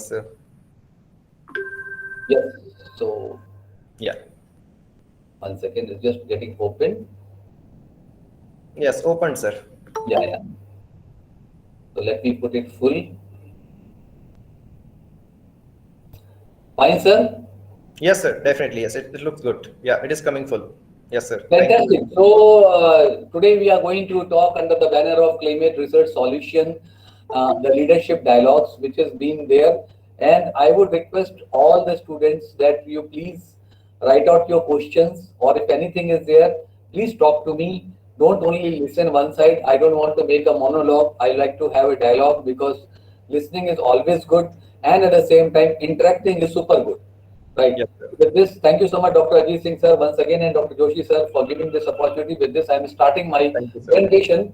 sir. Yes. So Yeah. 1 second, it's just getting open. Yes, open, sir. Yeah, yeah. So let me put it full. Fine, sir. Yes, sir. Definitely. Yes, it looks good. Yeah, it is coming full. Yes, sir. Thank you. Fantastic. So today we are going to talk under the banner of Climate Research Solution, the leadership dialogues which has been there. And I would request all the students that you please write out your questions, or if anything is there, please talk to me. Don't only listen one side. I don't want to make a monologue. I like to have a dialogue because listening is always good, and at the same time interacting is super good. Right. Yes, sir. With this, thank you so much, Dr. Ajit Singh sir, once again, and Dr. Joshi sir for giving this opportunity. With this, I am starting my Thank you, sir. presentation.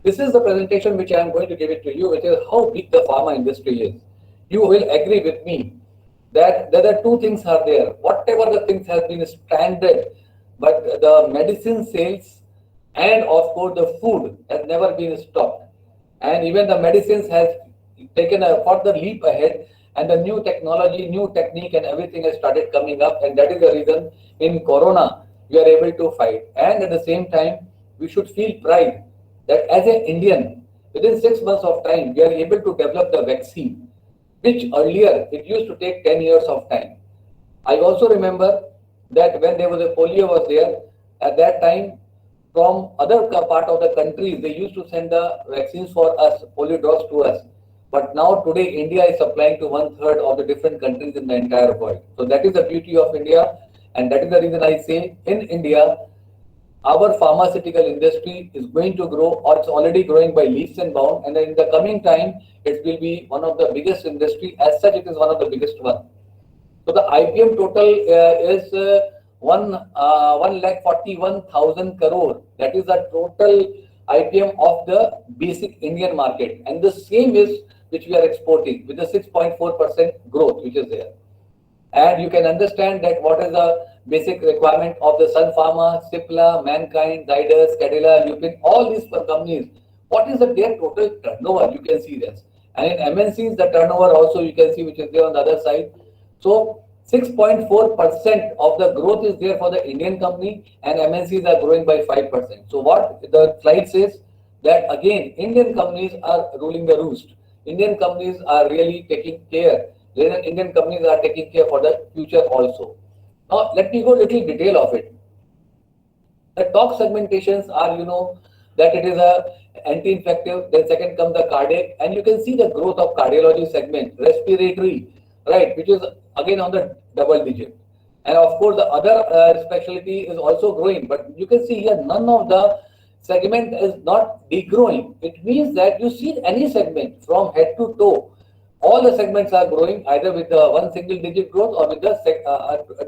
This is the presentation which I am going to give it to you, which is how big the pharma industry is. You will agree with me that there are two things are there. Whatever the things has been standard, but the medicine sales and of course the food has never been stopped. And even the medicines has taken a further leap ahead, and the new technology, new technique and everything has started coming up, and that is the reason in Corona we are able to fight. And at the same time, we should feel pride that as an Indian, within 6 months of time, we are able to develop the vaccine, which earlier it used to take 10 years of time. I also remember that when there was a polio was there, at that time from other part of the countries, they used to send the vaccines for us, polio drops to us. But now today, India is supplying to 1/3 of the different countries in the entire world. So that is the beauty of India, and that is the reason I say in India, our pharmaceutical industry is going to grow, or it's already growing by leaps and bounds, and in the coming time, it will be one of the biggest industry. As such, it is one of the biggest one. So the IPM total is 1,41,000 crore. That is the total IPM of the basic Indian market, and the same is which we are exporting with the 6.4% growth which is there. And you can understand that what is the basic requirement of the Sun Pharma, Cipla, Mankind, Zydus, Cadila, Lupin, all these companies. What is their total turnover? You can see this. And in MNCs, the turnover also you can see which is there on the other side. So 6.4% of the growth is there for the Indian company, and MNCs are growing by 5%. So what the slide says that again, Indian companies are ruling the roost. Indian companies are really taking care. Indian companies are taking care for the future also. Now let me go little detail of it. The top segmentations are, that it is a anti-infective, then second comes the cardiac, and you can see the growth of cardiology segment, respiratory, right, which is again on the double digit. And of course, the other specialty is also growing, but you can see here none of the segment is not degrowing. It means that you see any segment from head to toe, all the segments are growing either with the one single digit growth or with the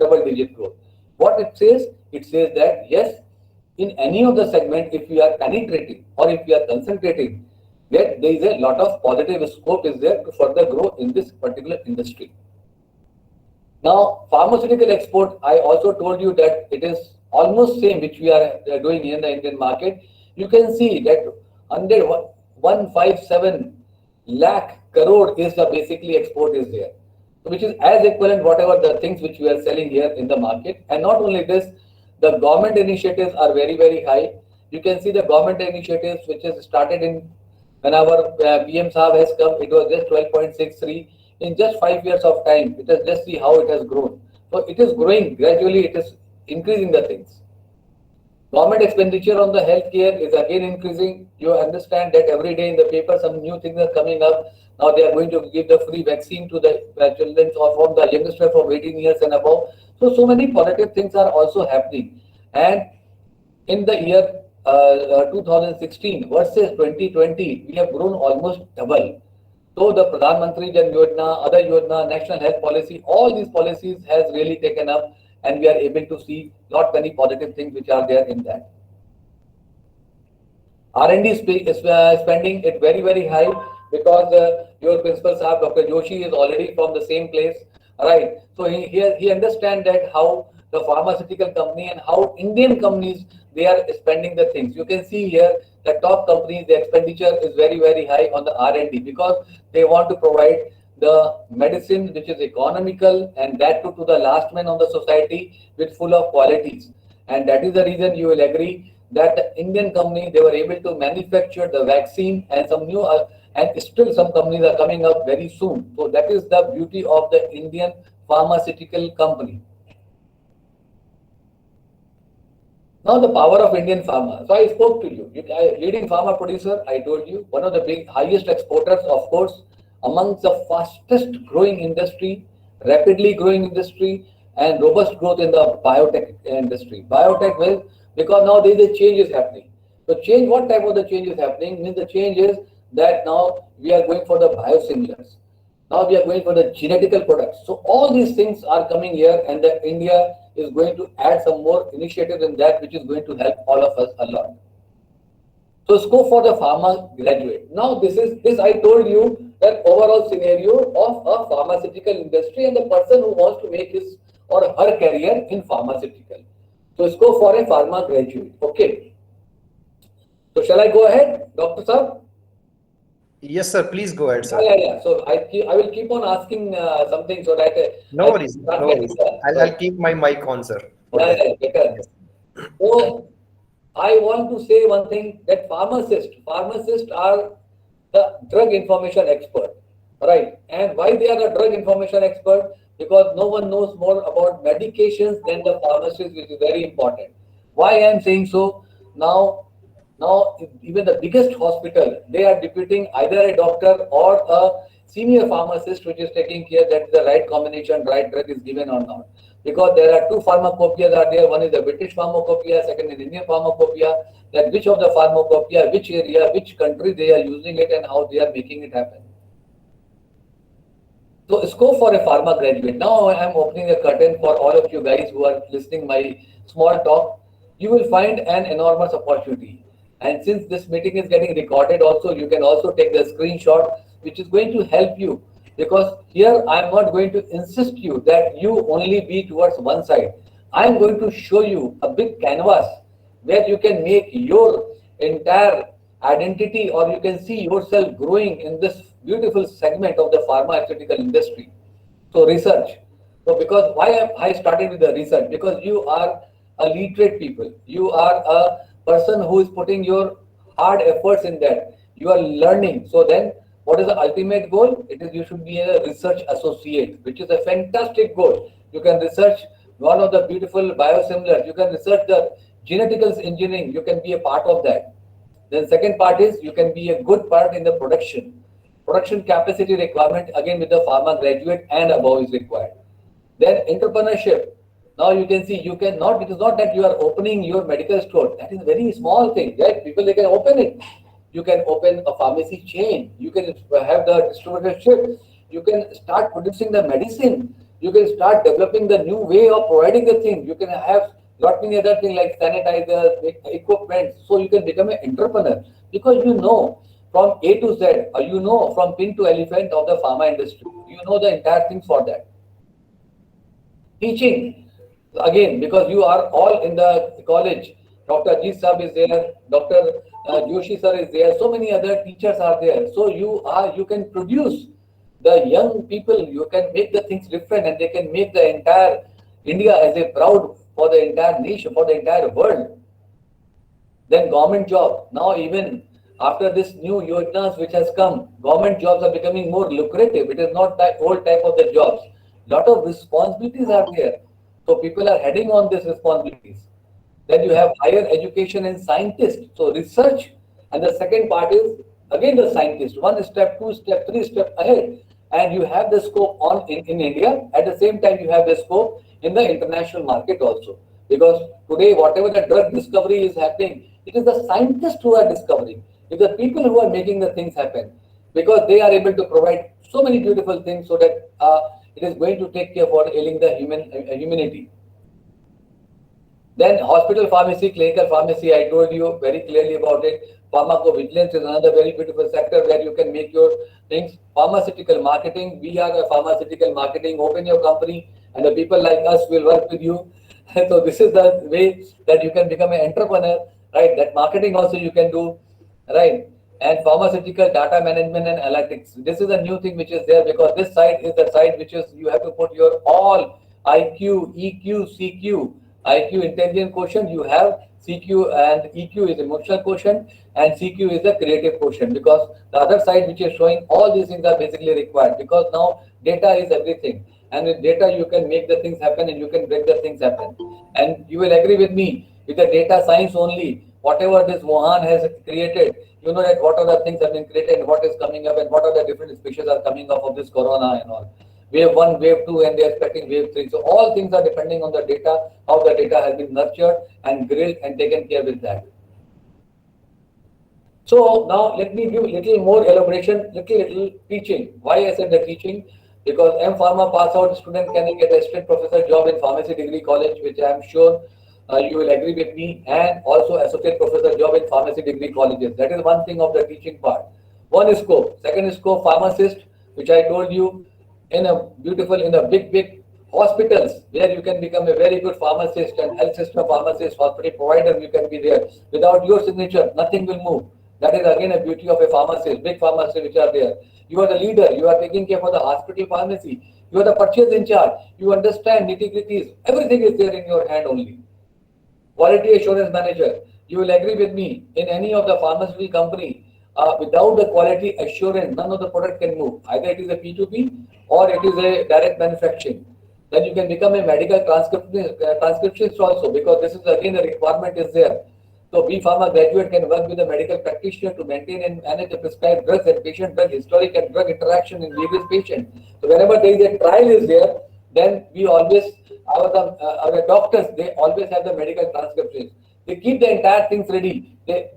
double digit growth. What it says that yes, in any of the segment, if we are penetrating or if we are concentrating, yet there is a lot of positive scope is there to further grow in this particular industry. Now, pharmaceutical export, I also told you that it is almost same which we are doing in the Indian market. You can see that under 157 lakh crore is the basically export is there, which is as equivalent whatever the things which we are selling here in the market. And not only this, the government initiatives are very, very high. You can see the government initiatives which is started in when our PM Saab has come, it was just 12.63. In just 5 years of time, it has just see how it has grown. So it is growing gradually, it is increasing the things. Government expenditure on the healthcare is again increasing. You understand that every day in the paper some new things are coming up. Now they are going to give the free vaccine to the children or from the youngster from 18 years and above. So many positive things are also happening. And in the year 2016 versus 2020, we have grown almost double. So the Pradhan Mantri Jan Yojana, other Yojana, National Health Policy, all these policies has really taken up, and we are able to see lot many positive things which are there in that. R&D spending it very, very high because your principal Saab, Dr. Joshi, is already from the same place, right? So he understands that how the pharmaceutical company and how Indian companies, they are spending the things. You can see here the top companies, the expenditure is very, very high on the R&D because they want to provide the medicine which is economical, and that to the last man on the society with full of qualities. And that is the reason you will agree that the Indian company, they were able to manufacture the vaccine, and some new and still some companies are coming up very soon. So that is the beauty of the Indian pharmaceutical company. Now the power of Indian pharma. So I spoke to you. Leading pharma producer, I told you, one of the big highest exporters, of course, amongst the fastest growing industry, rapidly growing industry, and robust growth in the biotech industry. Biotech will, because now there is a change is happening. So change, what type of the change is happening? Means the change is that now we are going for the biosimilars. Now we are going for the genetical products. So all these things are coming here, and the India is going to add some more initiatives in that, which is going to help all of us a lot. So scope for the pharma graduate. Now this I told you that overall scenario of a pharmaceutical industry and the person who wants to make his or her career in pharmaceutical. So scope for a pharma graduate. Okay. So shall I go ahead, Dr. Sir? Yes, sir. Please go ahead, sir. Yeah. So I will keep on asking something so that No worries. No worries. I'll keep my mic on, sir. Yeah, better. Yes. So I want to say one thing, that pharmacists are the drug information expert, right? And why they are the drug information expert? Because no one knows more about medications than the pharmacist, which is very important. Why I am saying so? Now even the biggest hospital, they are deputing either a doctor or a senior pharmacist, which is taking care that the right combination, right drug is given or not. Because there are two pharmacopoeias are there. One is the British pharmacopoeia, second is Indian pharmacopoeia. That which of the pharmacopoeia, which area, which country they are using it, and how they are making it happen. So scope for a pharma graduate. Now I am opening a curtain for all of you guys who are listening my small talk. You will find an enormous opportunity. And since this meeting is getting recorded also, you can also take the screenshot, which is going to help you. Because here I am not going to insist you that you only be towards one side. I am going to show you a big canvas where you can make your entire identity, or you can see yourself growing in this beautiful segment of the pharmaceutical industry. So research. So because why I started with the research? Because you are a literate people. You are a person who is putting your hard efforts in that. You are learning. So then what is the ultimate goal? It is you should be a research associate, which is a fantastic goal. You can research one of the beautiful biosimilars. You can research the geneticals engineering. You can be a part of that. Then second part is you can be a good part in the production. Production capacity requirement, again with the pharma graduate and above is required. Then entrepreneurship. Now you can see, you cannot, it is not that you are opening your medical store. That is a very small thing, right? People, they can open it. You can open a pharmacy chain. You can have the distributorship. You can start producing the medicine. You can start developing the new way of providing the thing. You can have lot many other things like sanitizers, equipment. So you can become an entrepreneur because you know from A to Z, or you know from pin to elephant of the pharma industry. You know the entire things for that. Teaching, again, because you are all in the college. Dr. Ajit Sahab is there, Dr. Joshi sir is there, so many other teachers are there. So you can produce the young people, you can make the things different, and they can make the entire India as a proud for the entire nation, for the entire world. Then government job. Now even after this new yojanas which has come, government jobs are becoming more lucrative. It is not that old type of the jobs. Lot of responsibilities are there. So people are heading on these responsibilities. Then you have higher education and scientists. So research, and the second part is again the scientist. One step, two step, three step ahead. And you have the scope on in India. At the same time, you have the scope in the international market also. Because today, whatever the drug discovery is happening, it is the scientists who are discovering. It is the people who are making the things happen. Because they are able to provide so many beautiful things so that it is going to take care for ailing the humanity. Then hospital pharmacy, clinical pharmacy, I told you very clearly about it. Pharmacovigilance is another very beautiful sector where you can make your things. Pharmaceutical marketing, we are a pharmaceutical marketing. Open your company and the people like us will work with you. So this is the way that you can become an entrepreneur, right? That marketing also you can do, right? and pharmaceutical data management and analytics. This is a new thing which is there, because this side is the side which is you have to put your all IQ, EQ, CQ. IQ intelligent quotient you have, CQ and EQ is emotional quotient, and CQ is the creative quotient, because the other side which is showing all these things are basically required, because now data is everything, and with data you can make the things happen and you can make the things happen. And you will agree with me, with the data science only, whatever this Wuhan has created, you know that what are the things have been created and what is coming up and what are the different species are coming up of this corona and all. Wave 1, wave 2, and they are expecting wave 3. So all things are depending on the data, how the data has been nurtured and grilled and taken care with that. So now let me give little more elaboration, little teaching. Why I said the teaching? Because M Pharma pass out student can get a straight professor job in pharmacy degree college, which I am sure you will agree with me, and also associate professor job in pharmacy degree colleges. That is one thing of the teaching part. One scope. Second scope, pharmacist, which I told you, in a beautiful, in the big hospitals where you can become a very good pharmacist and health system pharmacist, hospital provider, you can be there. Without your signature, nothing will move. That is again a beauty of a pharmacist, big pharmacists which are there. You are the leader, you are taking care for the hospital pharmacy, you are the purchase in charge, you understand nitty-gritties, everything is there in your hand only. Quality assurance manager, you will agree with me, in any of the pharmaceutical company, without the quality assurance, none of the product can move. Either it is a P2P or it is a direct manufacturing. Then you can become a medical transcriptionist also, because this is again a requirement is there. So B Pharma graduate can work with a medical practitioner to maintain and manage the prescribed drugs and patient drug historic and drug interaction in various patients. So whenever there is a trial is there, then we always, our doctors, they always have the medical transcriptions. They keep the entire things ready. They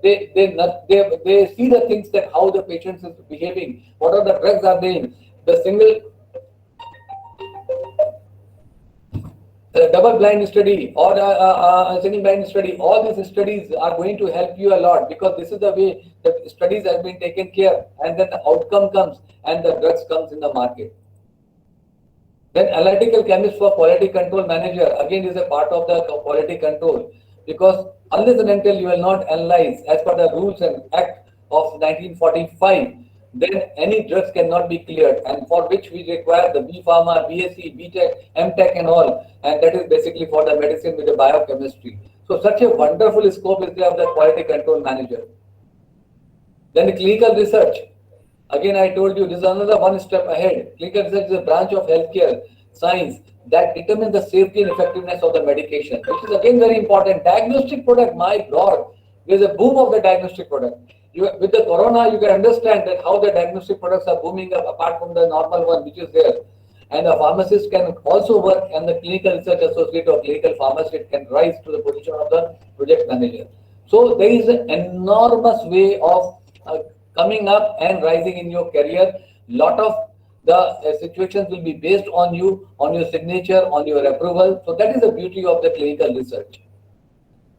see the things that how the patient is behaving, what are the drugs are there, the single double blind study or a single blind study. All these studies are going to help you a lot, because this is the way the studies have been taken care, and then the outcome comes and the drugs comes in the market. Then analytical chemist for quality control manager again is a part of the quality control, because unless and until you will not analyze as per the rules and act of 1945, then any drugs cannot be cleared, and for which we require the B Pharma, BSc, BTech, MTech and all, and that is basically for the medicine with the biochemistry. So such a wonderful scope is there of the quality control manager. Then the clinical research. Again, I told you this is another one step ahead. Clinical research is a branch of healthcare science that determines the safety and effectiveness of the medication, which is again very important. Diagnostic product, my God, there's a boom of the diagnostic product. With the corona, you can understand that how the diagnostic products are booming up apart from the normal one which is there. And the pharmacist can also work, and the clinical research associate or clinical pharmacist can rise to the position of the project manager. So there is an enormous way of coming up and rising in your career. Lot of the situations will be based on you, on your signature, on your approval. So that is the beauty of the clinical research.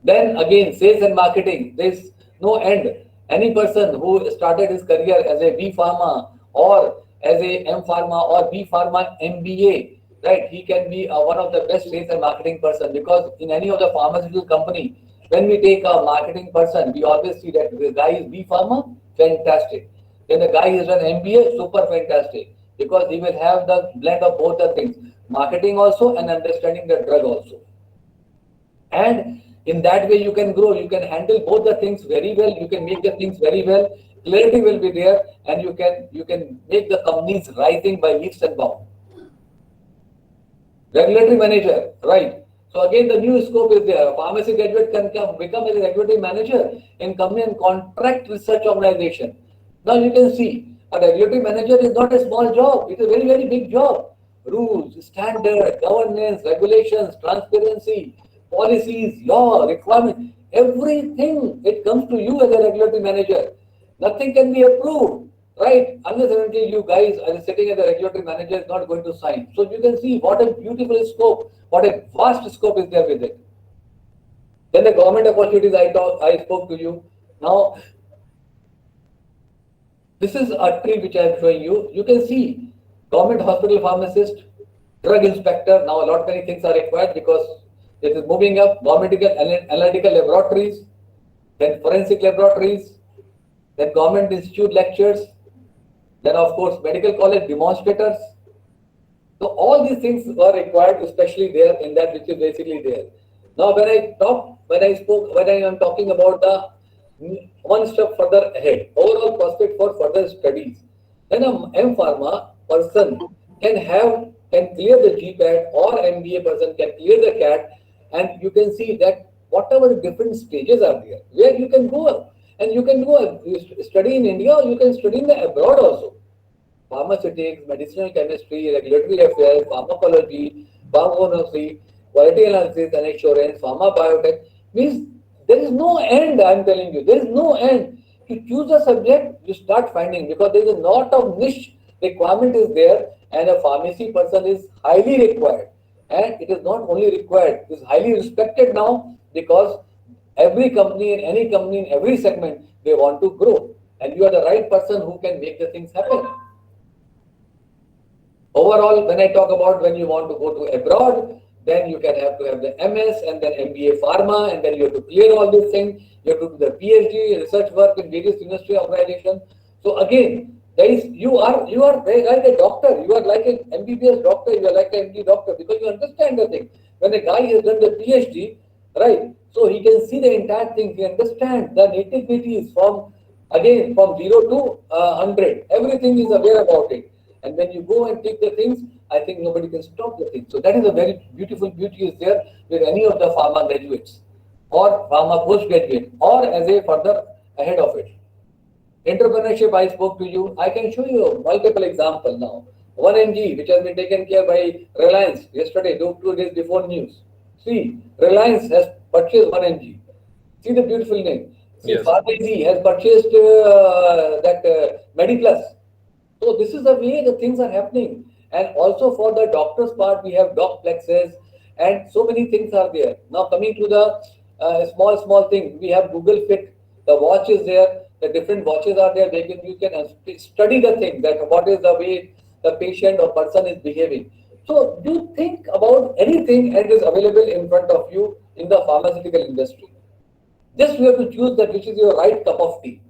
Then again, sales and marketing, there is no end. Any person who started his career as a B Pharma or as a M Pharma or B Pharma MBA, right? He can be one of the best sales and marketing person, because in any of the pharmaceutical company, when we take a marketing person, we always see that the guy is B Pharma, fantastic. Then the guy is an MBA, super fantastic, because he will have the blend of both the things, marketing also and understanding the drug also. And in that way you can grow, you can handle both the things very well, you can make the things very well, clarity will be there, and you can make the companies rising by leaps and bounds. Regulatory manager, right? So again the new scope is there. Pharmacy graduate can become a regulatory manager in company and contract research organization. Now you can see a regulatory manager is not a small job, it's a very, very big job. Rules, standard, governance, regulations, transparency, policies, law, requirements, everything, it comes to you as a regulatory manager. Nothing can be approved, right? Unless and until you guys are sitting as a regulatory manager is not going to sign. So you can see what a beautiful scope, what a vast scope is there with it. Then the government opportunities I spoke to you. Now, this is a tree which I am showing you. You can see government hospital pharmacist, drug inspector. Now a lot many things are required because it is moving up. Government analytical laboratories, then forensic laboratories, then government institute lectures, then of course medical college demonstrators. So all these things were required, especially there in that which is basically there. Now when I am talking about the one step further ahead, overall prospect for further studies, then a M Pharma person can clear the GPAT, or MBA person can clear the CAT, and you can see that whatever different stages are there, where you can go, and you can go study in India, or you can study in the abroad also. Pharmaceutics, medicinal chemistry, regulatory affairs, pharmacology, pharmaconomy, quality analysis and assurance, pharma biotech, means there is no end. I am telling you, there is no end. To choose a subject, you start finding, because there is a lot of niche requirement is there, and a pharmacy person is highly required. And it is not only required, it is highly respected now, because every company in any company in every segment, they want to grow. And you are the right person who can make the things happen. Overall, when I talk about when you want to go to abroad, then you can have to have the MS and then MBA Pharma, and then you have to clear all these things. You have to do the PhD, research work in various industry organizations. So again, there is you are like a doctor. You are like an MBBS doctor. You are like an MD doctor, because you understand the thing. When a guy has done the PhD, right? So he can see the entire thing. He understands the nitty-gritties from 0 to 100. Everything is aware about it. And when you go and take the things, I think nobody can stop the things. So that is a very beautiful beauty is there with any of the pharma graduates or pharma postgraduate or as a further ahead of it. Entrepreneurship, I spoke to you. I can show you multiple examples now. 1mg, which has been taken care by Reliance yesterday, 2 days before news. See, Reliance has purchased 1mg. See the beautiful name. See, Yes. Pharmacy has purchased that MediPlus. So this is the way the things are happening. And also for the doctor's part, we have docplexes and so many things are there. Now coming to the small thing, we have Google Fit. The watch is there. The different watches are there. You can study the thing that what is the way the patient or person is behaving. So you think about anything and it is available in front of you in the pharmaceutical industry. Just you have to choose that which is your right cup of tea.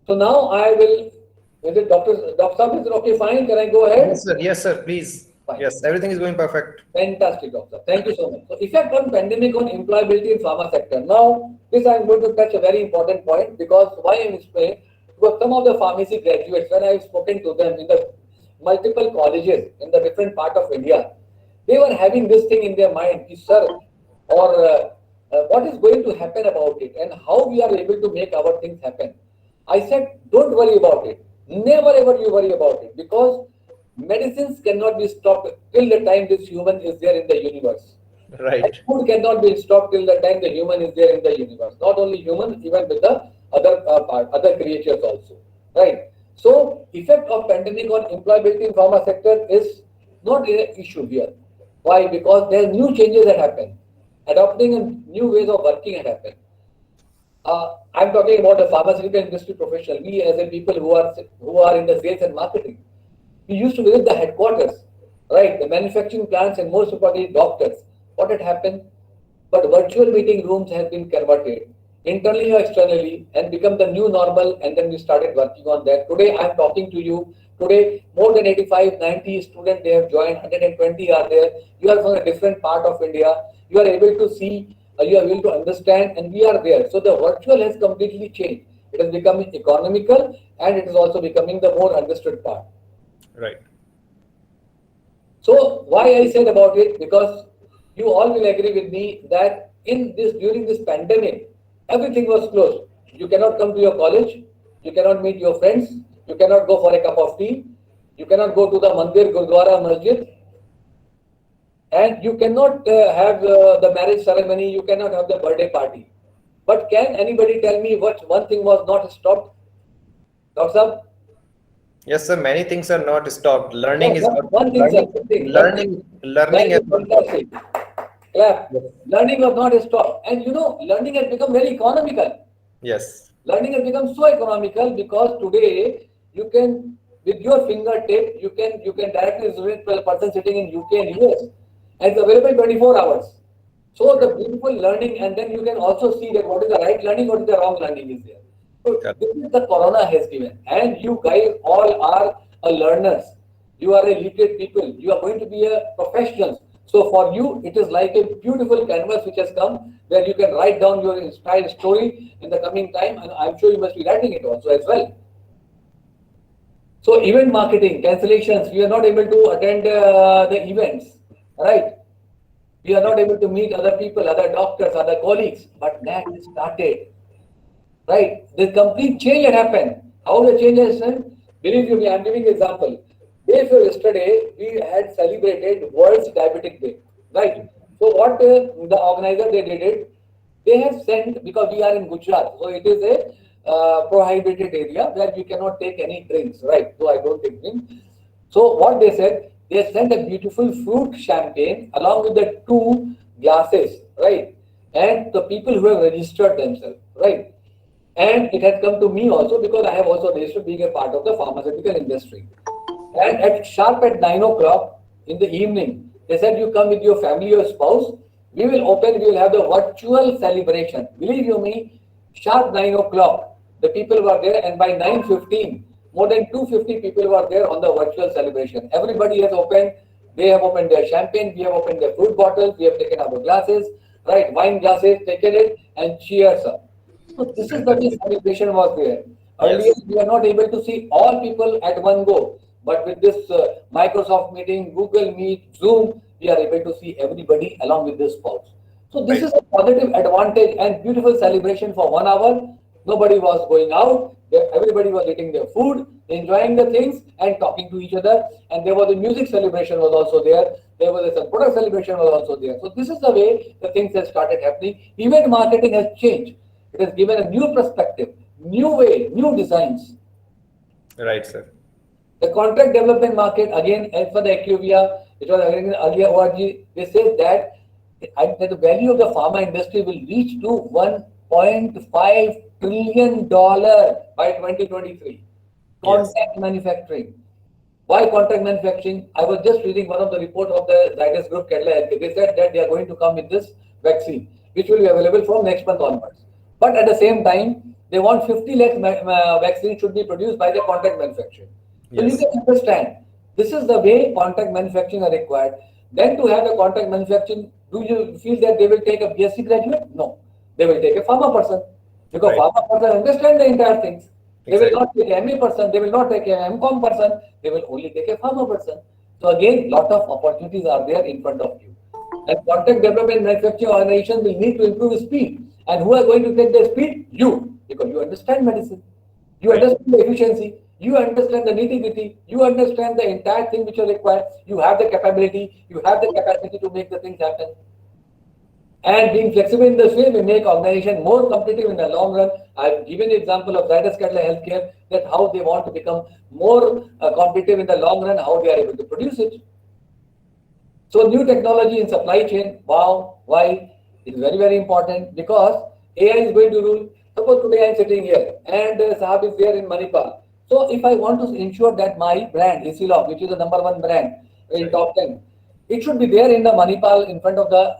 So now I will. Is it Dr. Saab, is it okay? Fine. Can I go ahead? Yes, sir. Yes, sir. Please. Fine. Yes, everything is going perfect. Fantastic, Doctor. Thank you so much. So, effect on pandemic on employability in pharma sector. Now, this I am going to touch a very important point, because why I am explaining, because some of the pharmacy graduates, when I have spoken to them in the multiple colleges in the different part of India, they were having this thing in their mind, sir, or what is going to happen about it and how we are able to make our things happen. I said, don't worry about it. Never ever you worry about it, because medicines cannot be stopped till the time this human is there in the universe. Right. And food cannot be stopped till the time the human is there in the universe. Not only human, even with the other creatures also. Right. So effect of pandemic on employability in pharma sector is not an issue here. Why? Because there are new changes that happen. Adopting a new ways of working had happened. I'm talking about the pharmaceutical industry professional. We as a people who are in the sales and marketing, we used to visit the headquarters, right? The manufacturing plants and most importantly doctors. What had happened? But virtual meeting rooms have been converted internally or externally and become the new normal. And then we started working on that. Today I'm talking to you. Today more than 85, 90 students they have joined. 120 are there. You are from a different part of India. You are able to see. You are able to understand, and we are there. So the virtual has completely changed. It is becoming economical, and it is also becoming the more understood part. Right. So why I said about it, because you all will agree with me that during this pandemic, everything was closed. You cannot come to your college, you cannot meet your friends, you cannot go for a cup of tea, you cannot go to the mandir, gurdwara, masjid, and you cannot have the marriage ceremony, you cannot have the birthday party. But can anybody tell me what one thing was not stopped? Dr. Saab? Yes, sir. Many things are not stopped. Learning is One thing, sir. learning is not stopped. Clap. Yes. Learning was not stopped. And you know, learning has become very economical. Yes. Learning has become so economical because today you can, with your fingertip, you can directly relate to a person sitting in UK and US. And it's available 24 hours. So the beautiful learning, and then you can also see that what is the right learning, what is the wrong learning is there. So Correct. this is the Corona has given, and you guys all are learners. You are a literate people. You are going to be a professionals. So for you, it is like a beautiful canvas which has come where you can write down your inspired story in the coming time, and I'm sure you must be writing it also as well. So event marketing, cancellations, we are not able to attend the events, right? We are not able to meet other people, other doctors, other colleagues, but that started, right? The complete change had happened. How the change has happened? Believe you me, I'm giving an example. Day before yesterday, we had celebrated World's Diabetic Day, right? So what the organizer they did it, they have sent, because we are in Gujarat, so it is a prohibited area where we cannot take any drinks, right? So I don't take drinks. So what they said, they sent a beautiful fruit champagne along with the two glasses, right? And the people who have registered themselves, right? And it has come to me also because I have also registered being a part of the pharmaceutical industry. And at sharp at 9 o'clock in the evening, they said you come with your family or spouse. We will have the virtual celebration. Believe you me, sharp 9 o'clock, the people were there, and by 9:15, more than 250 people were there on the virtual celebration. Everybody has opened, they have opened their champagne, we have opened their fruit bottles, we have taken our glasses, right, wine glasses, taken it, and cheers up. So this is the way Fantastic. celebration was there. Earlier, Yes. we are not able to see all people at one go, but with this Microsoft meeting, Google Meet, Zoom, we are able to see everybody along with this spouse. So this Right. is a positive advantage and beautiful celebration for 1 hour. Nobody was going out. Everybody was eating their food, enjoying the things, and talking to each other. And there was a music celebration was also there. There was a product celebration was also there. So this is the way the things have started happening. Event marketing has changed. It has given a new perspective, new way, new designs. Right, sir. The contract development market, again, as for the IQVIA, it was again earlier ORG, they said that the value of the pharma industry will reach to $1.5 trillion by 2023. Yes. Contract manufacturing. Why contract manufacturing? I was just reading one of the report of the Zydus Group, Kerala Healthcare. They said that they are going to come with this vaccine, which will be available from next month onwards. But at the same time, they want 50 lakh vaccines should be produced by the contract manufacturing. So you Yes. can understand, this is the way contract manufacturing are required. Then to have the contract manufacturing, do you feel that they will take a BSc graduate? No. They will take a pharma person. Because Right. pharma person understand the entire things. They will Exactly. not take an MA person, they will not take an MCom person, they will only take a pharma person. So again, lot of opportunities are there in front of you. And contract development manufacturing organizations will need to improve speed. And who are going to take the speed? You, because you understand medicine. You Right. understand the efficiency. You understand the nitty-gritty. You understand the entire thing which is required. You have the capability. You have the capacity to make the things happen. And being flexible in this way will make organization more competitive in the long run. I've given the example of Zydus Cadila Healthcare, that how they want to become more competitive in the long run, how they are able to produce it. So new technology in supply chain, wow, why? It's very, very important because AI is going to rule. Suppose today I'm sitting here and Sahab is there in Manipal. So if I want to ensure that my brand, Esilog, which is the number one brand in Right. top 10, it should be there in the Manipal in front of the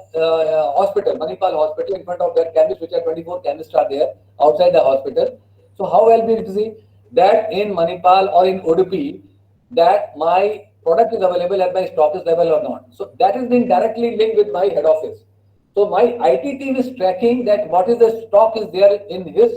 hospital, Manipal hospital, in front of that chemist, which are 24 chemists are there outside the hospital. So how I'll be able to see that in Manipal or in Udupi, that my product is available at my stockist level or not. So that is being directly linked with my head office. So my IT team is tracking that what is the stock is there in his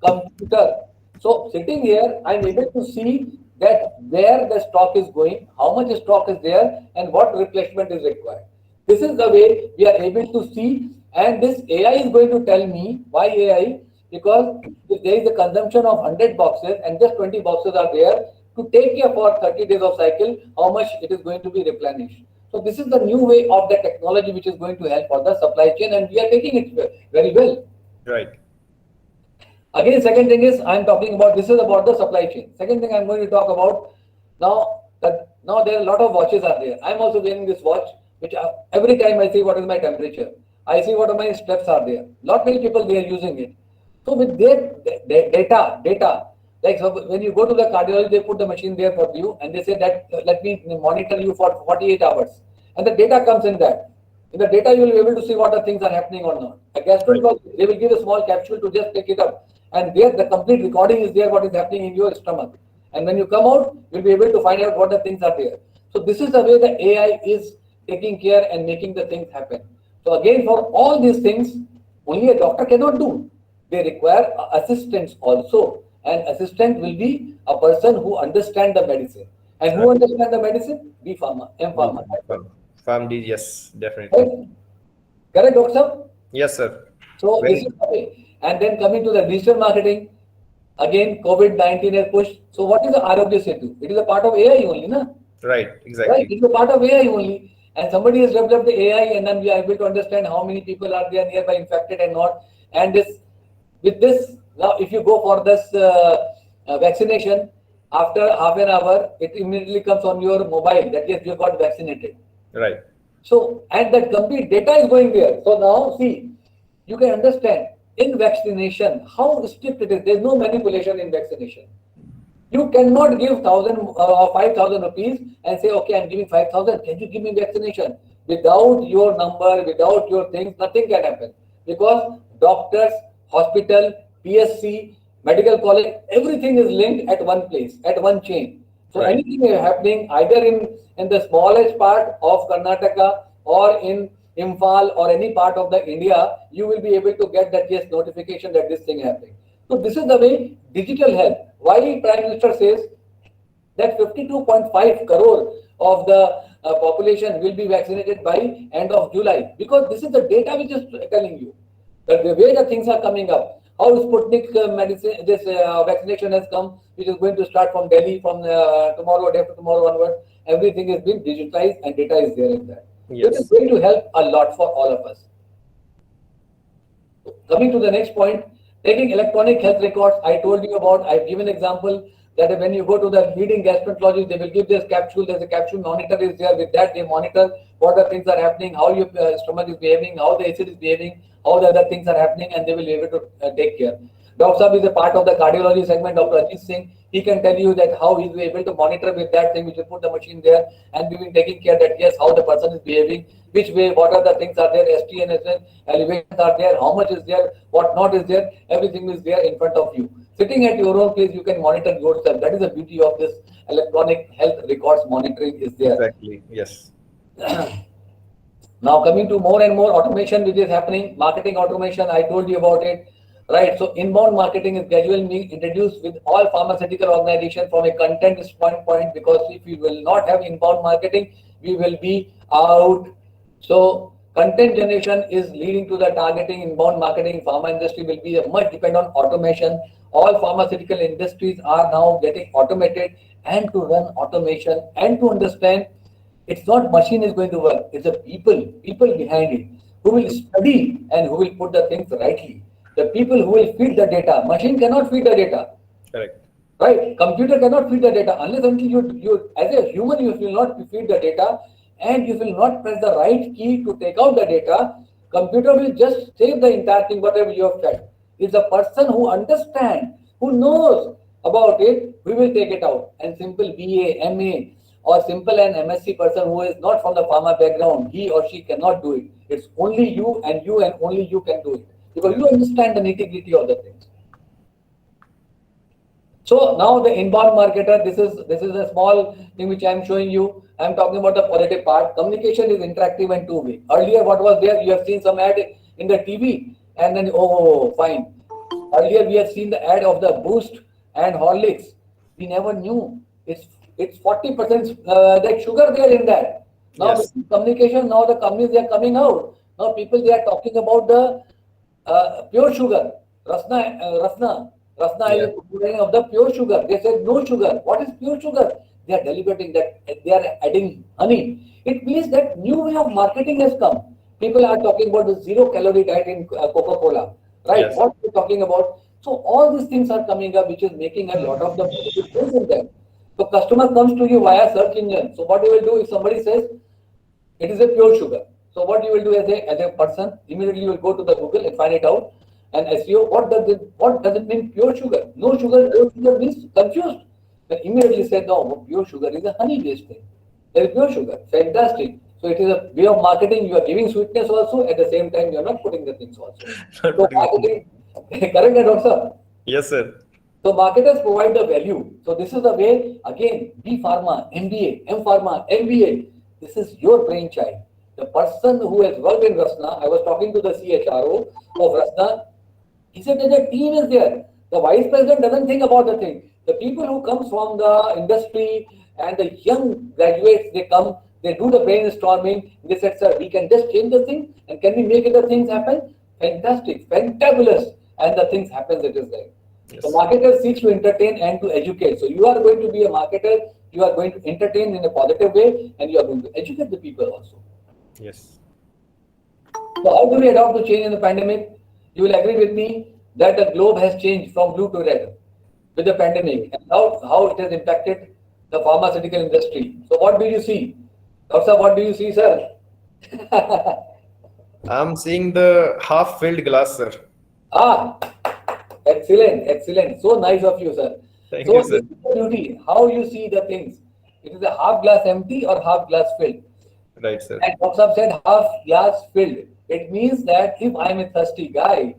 computer. So sitting here, I'm able to see that where the stock is going, how much stock is there, and what replacement is required. This is the way we are able to see, and this AI is going to tell me why AI, because if there is a consumption of 100 boxes and just 20 boxes are there, to take care for 30 days of cycle, how much it is going to be replenished. So this is the new way of the technology which is going to help for the supply chain, and we are taking it very well. Right. Again, second thing is I'm talking about, this is about the supply chain. Second thing I'm going to talk about now, that now there are a lot of watches are there. I'm also wearing this watch, which every time I see what is my temperature, I see what are my steps are there. Not many people they are using it. So with their data, like so when you go to the cardiologist, they put the machine there for you, and they say that let me monitor you for 48 hours, and the data comes in that. In the data, you will be able to see what the things are happening or not. A Right. gastroenterologist, they will give a small capsule to just pick it up, and there the complete recording is there what is happening in your stomach. And when you come out, you'll be able to find out what the things are there. So this is the way the AI is taking care and making the things happen. So again, for all these things, only a doctor cannot do. They require assistants also. And assistant will be a person who understands the medicine. And who understands the medicine? B Pharma, M Pharma. PharmD, yes, definitely. Right? Correct, Doctor Sir? Yes, sir. So Very this is the way. And then coming to the digital marketing, again, COVID-19 has pushed. So what is the Arogya Setu? It is a part of AI only, na? right, Right? exactly. It is a part of AI only. And somebody has developed the AI, and then we are able to understand how many people are there nearby infected and not. And this, with this, now if you go for this vaccination, after half an hour, it immediately comes on your mobile that yes, you got vaccinated. Right. So, and that complete data is going there. So now see, you can understand in vaccination how strict it is. There is no manipulation in vaccination. You cannot give 5,000 rupees and say, okay, I'm giving 5,000. Can you give me vaccination? Without your number, without your things, nothing can happen. Because doctors, hospital, PSC, medical college, everything is linked at one place, at one chain. So Right. anything is happening either in the smallest part of Karnataka or in Imphal or any part of the India, you will be able to get that yes notification that this thing is happening. So this is the way digital health. Why Prime Minister says that 52.5 crore of the population will be vaccinated by end of July, because this is the data which is telling you that the way the things are coming up. How Sputnik medicine, this vaccination has come, which is going to start from Delhi from tomorrow, day after tomorrow onward. Everything is being digitized and data is there in that. So it is Yes. going to help a lot for all of us. Coming to the next point, taking electronic health records. I told you about, I've given example that when you go to the leading gastroenterologist, they will give this capsule. There's a capsule monitor is there. With that, they monitor what the things are happening, how your stomach is behaving, how the acid is behaving, how the other things are happening, and they will be able to take care. Dr. Saab is a part of the cardiology segment. Dr. Ajit Singh, he can tell you that how he's able to monitor with that thing. We will put the machine there, and we've been taking care that yes, how the person is behaving, which way, what are the things are there, STNSN, elevations are there, how much is there, what not is there, everything is there in front of you. Sitting at your own place, you can monitor yourself. That is the beauty of this electronic health records monitoring is there. Exactly. Yes. Now coming to more and more automation which is happening, marketing automation, I told you about it, right? So inbound marketing is gradually being introduced with all pharmaceutical organizations from a content standpoint, because if we will not have inbound marketing, we will be out. So content generation is leading to the targeting inbound marketing. Pharma industry will be much depend on automation. All pharmaceutical industries are now getting automated, and to run automation and to understand it's not machine is going to work. It's the people behind it who will study and who will put the things rightly. The people who will feed the data. Machine cannot feed the data, Correct. right? Computer cannot feed the data unless until you as a human you will not feed the data and you will not press the right key to take out the data. Computer will just save the entire thing whatever you have fed. It's a person who understands, who knows about it, we will take it out. And simple BA, MA, or simple an MSc person who is not from the pharma background, he or she cannot do it. It's only you and only you can do it, because you understand the nitty-gritty of the things. So now the inbound marketer, this is a small thing which I am showing you. I am talking about the positive part. Communication is interactive and two-way. Earlier, what was there? You have seen some ad in the TV, and then oh, fine. Earlier, we have seen the ad of the Boost and Horlicks. We never knew it's 40% that sugar there in that. Now Yes. with communication, now the companies they are coming out. Now people they are talking about the pure sugar, Rasna Yeah. is putting of the pure sugar. They said no sugar. What is pure sugar? They are deliberating that they are adding honey. It means that new way of marketing has come. People are talking about the zero calorie diet in Coca-Cola, right? Yes. What we're talking about. So all these things are coming up, which is making a lot of the difference in them. So customer comes to you via search engine. So what you will do if somebody says it is a pure sugar? So what you will do as a person, immediately you will go to the Google and find it out. And SEO, what does it mean pure sugar? No sugar means confused. Then immediately said, no, pure sugar is a honey-based thing. There is pure sugar. Fantastic. So it is a way of marketing. You are giving sweetness also. At the same time, you are not putting the things also. Not So putting the- marketing, correct that, Doctor? Yes, sir. So marketers provide the value. So this is the way, again, B Pharma, MBA, M Pharma, MBA. This is your brainchild. The person who has worked in Rasna, I was talking to the CHRO of Rasna. He said that the team is there. The vice president doesn't think about the thing. The people who comes from the industry and the young graduates, they come, they do the brainstorming. They said, sir, we can just change the thing and can we make it the things happen? Fantastic, fantabulous. And the things happens, it is there. Yes. The marketer seeks to entertain and to educate. So you are going to be a marketer, you are going to entertain in a positive way, and you are going to educate the people also. Yes. So how do we adapt to change in the pandemic? You will agree with me that the globe has changed from blue to red with the pandemic and how it has impacted the pharmaceutical industry. So what do you see? Doctor, what do you see, sir? I'm seeing the half-filled glass, sir. Ah, excellent, excellent. So nice of you, sir. Thank So you, sir. this is the beauty, how you see the things. It is a half glass empty or half glass filled. Right, sir. And Dr. said half glass filled. It means that if I'm a thirsty guy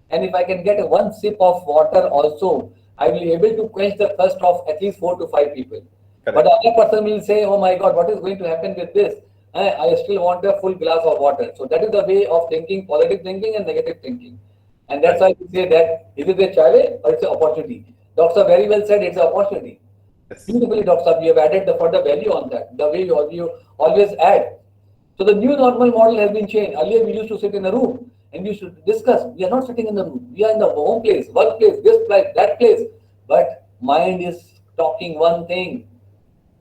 and if I can get one sip of water also, I will be able to quench the thirst of at least 4 to 5 people. Correct. But the other person will say, oh my God, what is going to happen with this? I still want a full glass of water. So that is the way of thinking, positive thinking and negative thinking. And that's why we say that is it a challenge or it's an opportunity. Doctor very well said it's an opportunity. Yes. Beautifully, Doctor, we have added the further value on that, the way you always add. So the new normal model has been changed. Earlier we used to sit in a room and we should discuss. We are not sitting in the room. We are in the home place, workplace, this place, that place. But mind is talking one thing.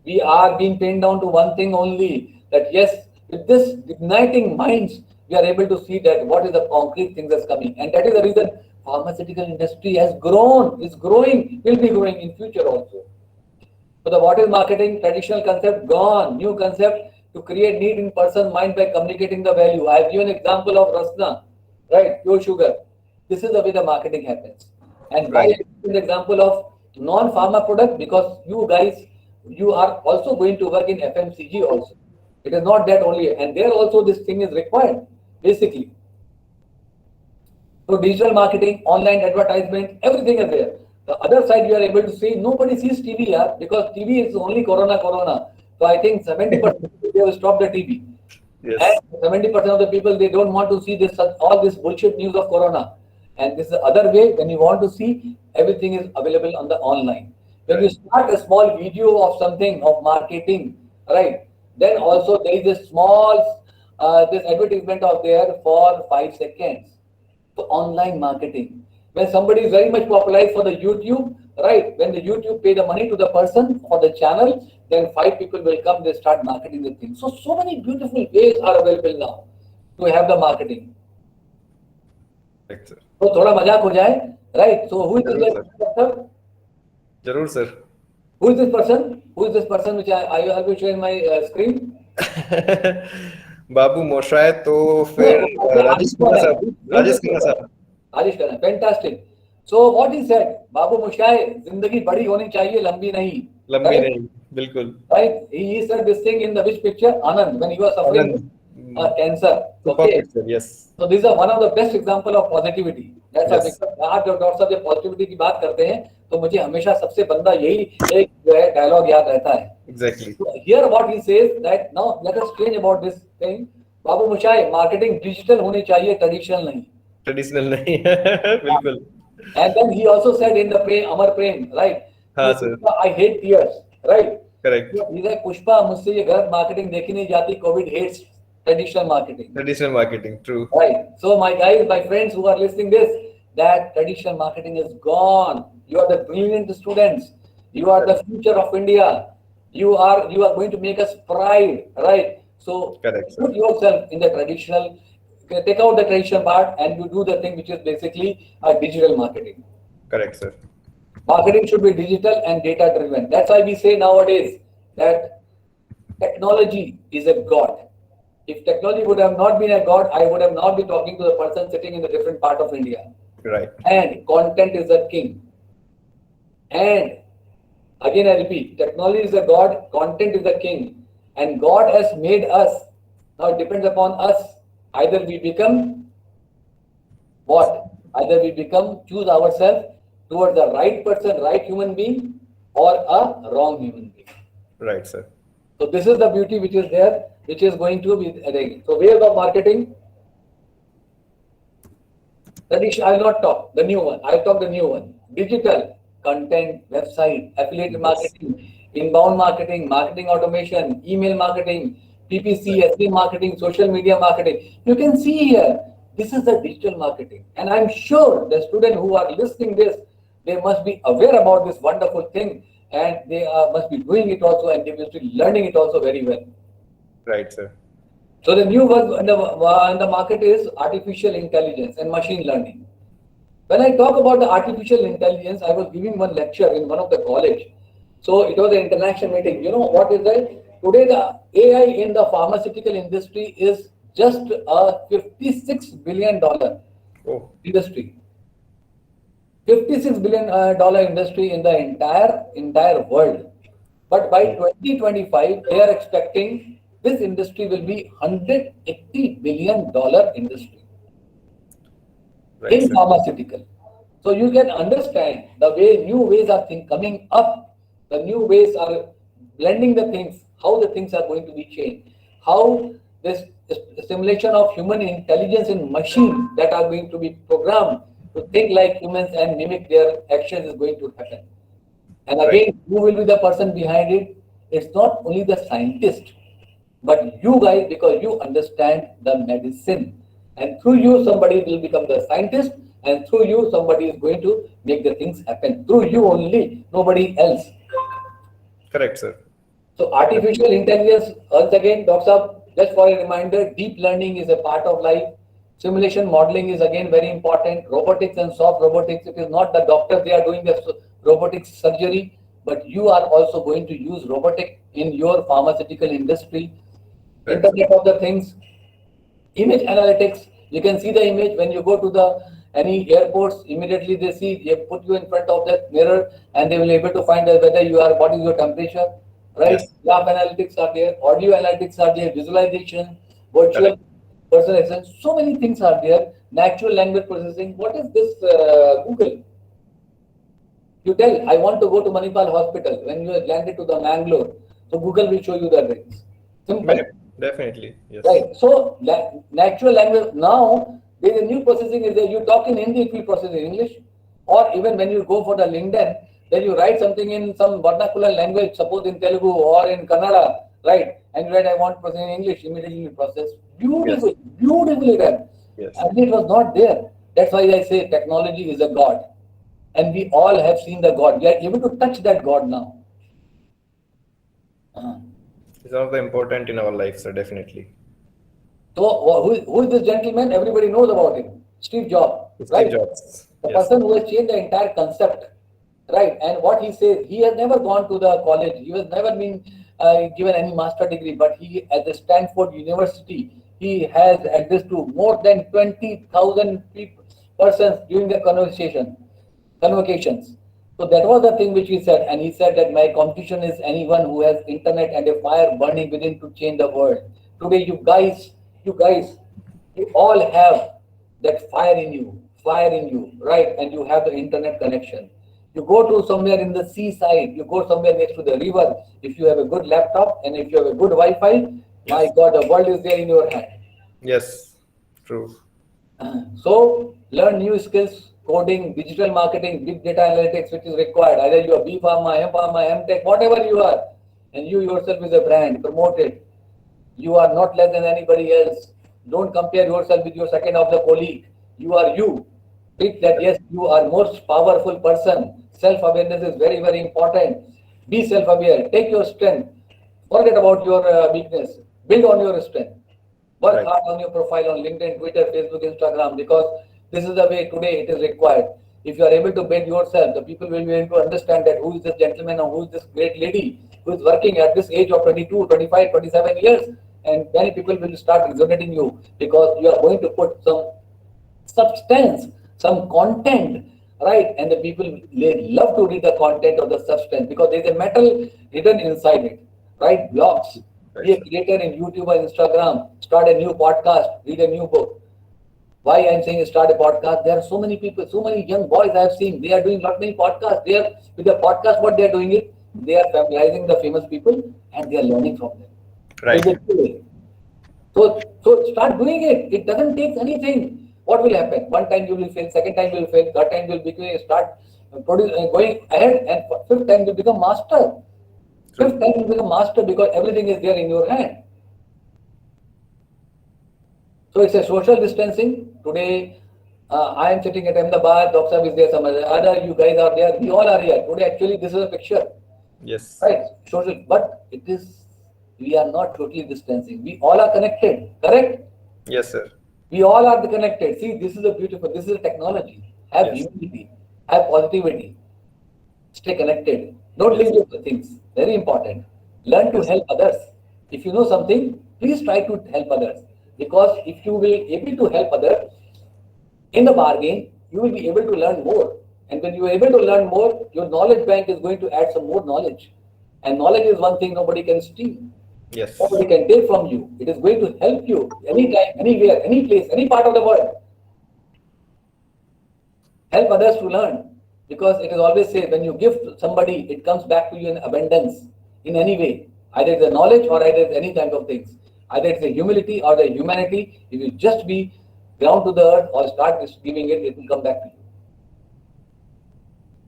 We are being pinned down to one thing only. That yes, with this igniting minds, we are able to see that what is the concrete thing that's coming. And that is the reason pharmaceutical industry has grown, is growing, will be growing in future also. So the what is marketing? Traditional concept gone. New concept to create need in person mind by communicating the value. I have given an example of Rasna, right? Pure sugar. This is the way the marketing happens. And why I give an example of non-pharma product? Because you guys, you are also going to work in FMCG also. It is not that only, and there also this thing is required, basically. So digital marketing, online advertisement, everything is there. The other side you are able to see, nobody sees TV here because TV is only corona. So I think 70% they will stop the TV. Yes. And 70% of the people, they don't want to see this all this bullshit news of corona. And this is the other way, when you want to see, everything is available on the online. When you start a small video of something, of marketing, right, then also there is a small, this advertisement out there for 5 seconds. So online marketing. When somebody is very much popularized for the YouTube, right, when the YouTube pay the money to the person for the channel, then 5 people will come, they start marketing the thing. So many beautiful ways are available now to have the marketing. Right, sir. So thoda mazak ho jaye, right? So who is Zarur, this? Jarur, sir. Who is this person? Who is this person which I have to show in my screen? बाबू मोशाय तो फिर राजेश खन्ना साहब. राजेश खन्ना साहब. Rajesh Khanna, fantastic. So what he said, बाबू मोशाय, जिंदगी बड़ी होनी चाहिए, लंबी नहीं. लंबी नहीं, बिल्कुल. Right? He said this thing in the which picture? Anand, when he was suffering cancer. Okay. Picture, yes. So these are one of the best example of positivity. That's Yes. why आप जब doctor साहब जब positivity की बात करते हैं तो मुझे हमेशा सबसे बंदा यही एक जो है डायलॉग याद रहता है. Exactly. So here what he says that now let us change about this thing. बाबू मुशाय, मार्केटिंग डिजिटल होनी चाहिए, ट्रेडिशनल नहीं. Traditional नहीं है, बिल्कुल. And then he also said in the Prem, Amar Prem, right? हाँ, sir. I hate tears, right? Correct. He said, Pushpa, मुझसे ये गलत मार्केटिंग देखी नहीं जाती. COVID hates traditional marketing. Traditional marketing, true. Right. So my guys, my friends who are listening this, that traditional marketing is gone. You are the brilliant students. You are the future of India. You are going to make us pride, right? So Correct, sir. put yourself in the traditional, take out the traditional part and you do the thing which is basically a digital marketing. Correct, sir. Marketing should be digital and data driven. That's why we say nowadays that technology is a god. If technology would have not been a god, I would have not been talking to the person sitting in a different part of India. Right. And content is the king. And again, I repeat, technology is the god, content is the king. And God has made us. Now it depends upon us. Either we become what? Either we become, choose ourselves towards the right person, right human being, or a wrong human being. Right, sir. So this is the beauty which is there, which is going to be there. So ways of marketing. Tradition, I will not talk the new one. I will talk the new one. Digital content, website, affiliate Yes. marketing, inbound marketing, marketing automation, email marketing, PPC, SEO marketing, social media marketing. You can see here, this is the digital marketing. And I'm sure the students who are listening this, they must be aware about this wonderful thing, and they must be doing it also, and they must be learning it also very well. Right, sir. So the new word in the market is artificial intelligence and machine learning. When I talk about the artificial intelligence, I was giving one lecture in one of the college. So it was an international meeting. You know what is that? Today the AI in the pharmaceutical industry is just a $56 billion Oh, industry. $56 billion industry in the entire world. But by 2025, they are expecting this industry will be $180 billion industry right, in sir. pharmaceutical. So you can understand the way new ways are coming up, the new ways are blending the things, how the things are going to be changed, how this simulation of human intelligence in machine that are going to be programmed to think like humans and mimic their actions is going to happen. And Right. again, who will be the person behind it? It's not only the scientist, but you guys, because you understand the medicine. And through you, somebody will become the scientist, and through you, somebody is going to make the things happen. Through you only, nobody else. Correct, sir. So artificial intelligence, once again, Dr. Saab, just for a reminder, deep learning is a part of life. Simulation modeling is again very important. Robotics and soft robotics, it is not the doctors, they are doing the robotics surgery, but you are also going to use robotic in your pharmaceutical industry. Right, sir. Internet of the things, image analytics. You can see the image when you go to the any airports. Immediately they put you in front of that mirror, and they will be able to find out whether you are what is your temperature, right? Yes. Graph analytics are there, audio analytics are there, visualization, virtual Correct. personalization. So many things are there. Natural language processing. What is this Google? You tell, I want to go to Manipal Hospital. When you have landed to the Mangalore, so Google will show you the address. Simple. Definitely. Yes. Right. So natural language now there is a new processing is there. You talk in Hindi, it will process in English. Or even when you go for the LinkedIn, then you write something in some vernacular language, suppose in Telugu or in Kannada, right? And you write, I want to process in English, immediately you process. Beautiful, beautifully done. Yes. And it was not there. That's why I say technology is a God. And we all have seen the God. We are able to touch that God now. It's one of the important in our life, sir. Definitely. So who is this gentleman? Everybody knows about him. Steve Jobs, Steve right? Jobs. The Yes. person who has changed the entire concept, right? And what he says, he has never gone to the college. He has never been given any master degree, but he at the Stanford University, he has access to more than 20,000 people, persons during the convocations. So that was the thing which he said, and he said that my competition is anyone who has internet and a fire burning within to change the world. Today, you guys, you all have that fire in you, right? And you have the internet connection. You go to somewhere in the seaside, you go somewhere next to the river. If you have a good laptop and if you have a good Wi-Fi, my Yes. God, the world is there in your hand. Yes. True. So learn new skills, coding, digital marketing, big data analytics, which is required. Either you are B Pharma, M Pharma, M Tech, whatever you are, and you yourself is a brand, promote it. You are not less than anybody else. Don't compare yourself with your second of the colleague. You are you. Think that yes, you are most powerful person. Self-awareness is very, very important. Be self-aware. Take your strength. Forget about your weakness. Build on your strength. Work Right. hard on your profile on LinkedIn, Twitter, Facebook, Instagram, because this is the way today it is required. If you are able to build yourself, the people will be able to understand that who is this gentleman or who is this great lady who is working at this age of 22, 25, 27 years. And many people will start resonating you because you are going to put some substance, some content, right? And the people they love to read the content of the substance because there's a metal hidden inside it, right? Blogs. Be a Right. creator in YouTube or Instagram, start a new podcast, read a new book. Why I'm saying start a podcast? There are so many people, so many young boys I have seen. They are doing lot many podcasts. They are with the podcast. What they are doing it? They are familiarizing the famous people and they are learning from them. Right. It's a good way. So start doing it. It doesn't take anything. What will happen? One time you will fail, second time you will fail, third time you will become start going ahead, and fifth time you become master. True. Fifth time you become master because everything is there in your hand. So it's a social distancing. Today, I am sitting at Ahmedabad, Dr. Sahib is there, some other you guys are there. We all are here. Today, actually, this is a picture. Yes. Right, social, but it is, we are not totally distancing. We all are connected, correct? Yes, sir. We all are connected. See, this is a beautiful, this is a technology. Have Yes. humility, have positivity, stay connected. Don't Yes. leave your things. Very important. Learn to Yes. help others. If you know something, please try to help others. Because if you will able to help others, in the bargain, you will be able to learn more. And when you are able to learn more, your knowledge bank is going to add some more knowledge. And knowledge is one thing nobody can steal. Yes. Nobody can take from you. It is going to help you anytime, anywhere, any place, any part of the world. Help others to learn. Because it is always said when you give to somebody, it comes back to you in abundance in any way. Either it's a knowledge or either it's any type of things. Either it's a humility or the humanity. If you just be ground to the earth or start just giving it, it will come back to you.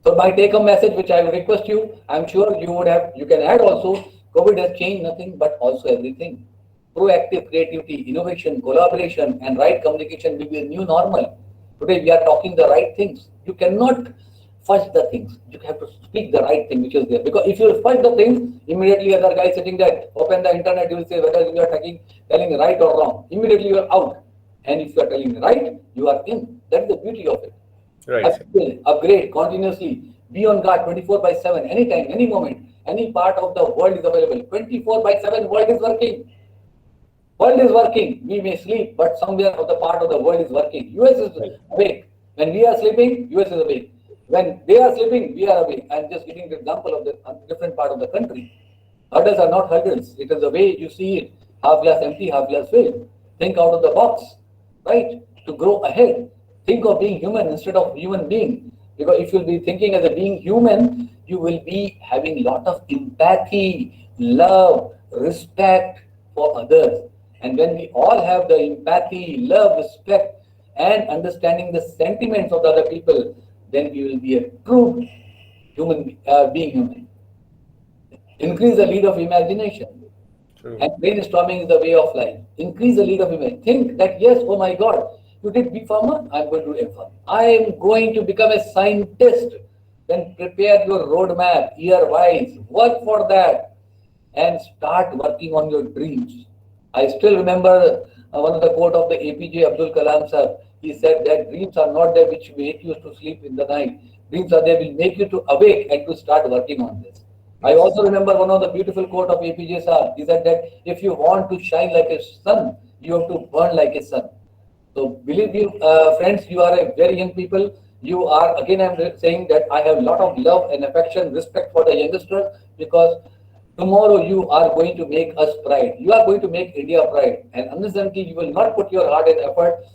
So my take-home message, which I would request you, I'm sure you would have, you can add also, COVID has changed nothing but also everything. Proactive creativity, innovation, collaboration, and right communication will be a new normal. Today we are talking the right things. You cannot fudge the things. You have to speak the right thing which is there. Because if you fudge the things, immediately other guy sitting there, open the internet, you will say whether you are telling right or wrong. Immediately you are out. And if you are telling right, you are in. That's the beauty of it. Right. Upgrade continuously, be on guard 24 by 7, anytime, any moment, any part of the world is available. 24 by 7, world is working. World is working. We may sleep, but somewhere of the part of the world is working. US is Right. awake. When we are sleeping, US is awake. When they are sleeping, we are awake. I'm just giving the example of the different part of the country. Hurdles are not hurdles. It is the way you see it. Half glass empty, half glass filled. Think out of the box, right? To grow ahead. Think of being human instead of human being. Because if you'll be thinking as a being human, you will be having lot of empathy, love, respect for others. And when we all have the empathy, love, respect, and understanding the sentiments of the other people, then we will be a true human being human. Increase the lead of imagination. True. And brainstorming is the way of life. Increase the lead of imagination. Think that yes, oh my God, you did B Pharma, I'm going to do M Pharma. I am going to become a scientist. Then prepare your roadmap year-wise. Work for that and start working on your dreams. I still remember one of the quote of the APJ Abdul Kalam sir. He said that dreams are not there which make you to sleep in the night. Dreams are there will make you to awake and to start working on this. I also remember one of the beautiful quote of APJ sir. He said that if you want to shine like a sun, you have to burn like a sun. So believe you, friends, you are a very young people. You are, again, I'm saying that I have a lot of love and affection, respect for the youngsters because tomorrow you are going to make us pride. You are going to make India pride. And unless until you will not put your heart and effort,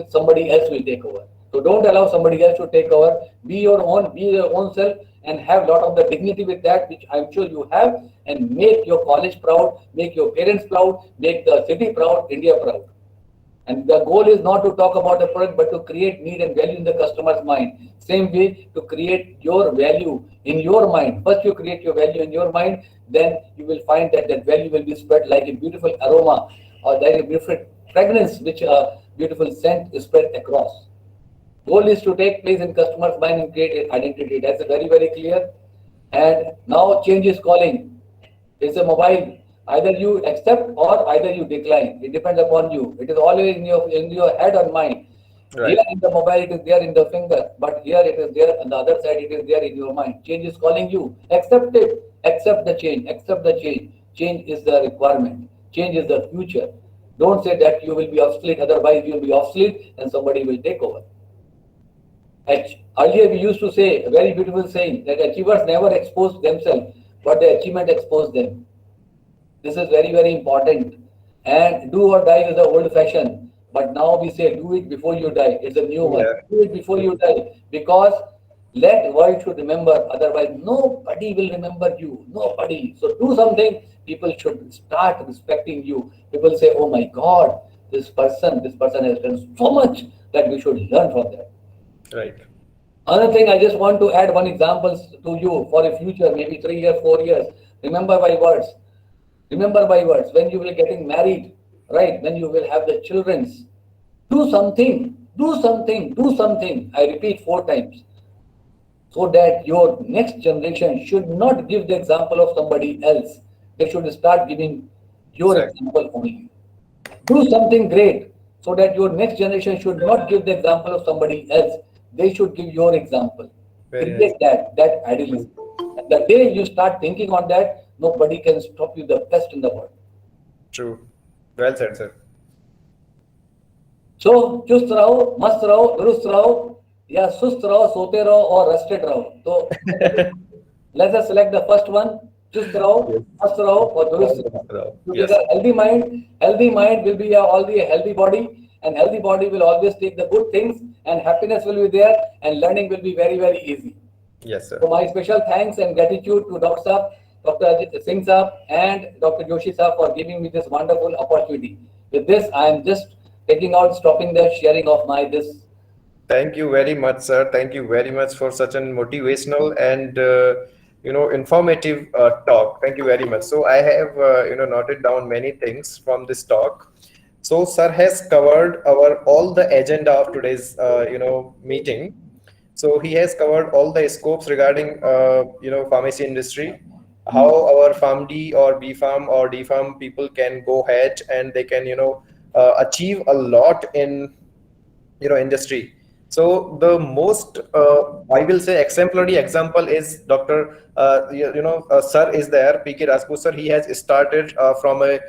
somebody else will take over. So don't allow somebody else to take over. Be your own self and have a lot of the dignity with that, which I'm sure you have, and make your college proud, make your parents proud, make the city proud, India proud. And the goal is not to talk about the product, but to create need and value in the customer's mind. Same way to create your value in your mind. First, you create your value in your mind, then you will find that that value will be spread like a beautiful aroma or like a beautiful fragrance, which a beautiful scent is spread across. Goal is to take place in customer's mind and create identity. That's very, very clear. And now change is calling. It's a mobile. Either you accept or either you decline. It depends upon you. It is always in your head or mind. Right. Here in the mobile, it is there in the finger, but here it is there on the other side, it is there in your mind. Change is calling you. Accept it. Accept the change. Accept the change. Change is the requirement. Change is the future. Don't say that you will be obsolete, otherwise you will be obsolete and somebody will take over. Earlier we used to say a very beautiful saying that achievers never expose themselves, but the achievement expose them. This is very, very important. And do or die is the old fashion. But now we say, do it before you die. It's a new one. Yeah. Do it before you die. Because let world should remember. Otherwise, nobody will remember you. Nobody. So do something. People should start respecting you. People say, oh my God, this person has done so much that we should learn from them. Right. Another thing, I just want to add one example to you for the future, maybe 3 years, 4 years. Remember my words. Remember my words. When you will getting married, right? When you will have the childrens, do something, do something, do something. I repeat 4 times, so that your next generation should not give the example of somebody else. They should start giving your Exactly. example only. Do something great, so that your next generation should not give the example of somebody else. They should give your example. Very nice. Create that idealism. And the day you start thinking on that, nobody can stop you, the best in the world. True. Well said, sir. So चुस्त रहो, मस्त रहो, दुरुस्त रहो, या सुस्त रहो, सोते रहो और rested रहो. So let us select the first one. चुस्त रहो, Yes. मस्त रहो और दुरुस्त रहो. Yes. Because healthy mind will be all the healthy body, and healthy body will always take the good things, and happiness will be there, and learning will be very, very easy. Yes, sir. So my special thanks and gratitude to Dr. Saab, Dr. Ajit Singh Saab, and Dr. Joshi Saab for giving me this wonderful opportunity. With this, I am just stopping the sharing of my this. Thank you very much, sir. Thank you very much for such an motivational and informative talk. Thank you very much. So I have noted down many things from this talk. So sir has covered our all the agenda of today's meeting. So he has covered all the scopes regarding pharmacy industry, how our PharmD or BPharm or DPharm people can go ahead and they can achieve a lot in industry. So the most I will say exemplary example is Dr. Sir is there, PK Rajput sir. He has started from a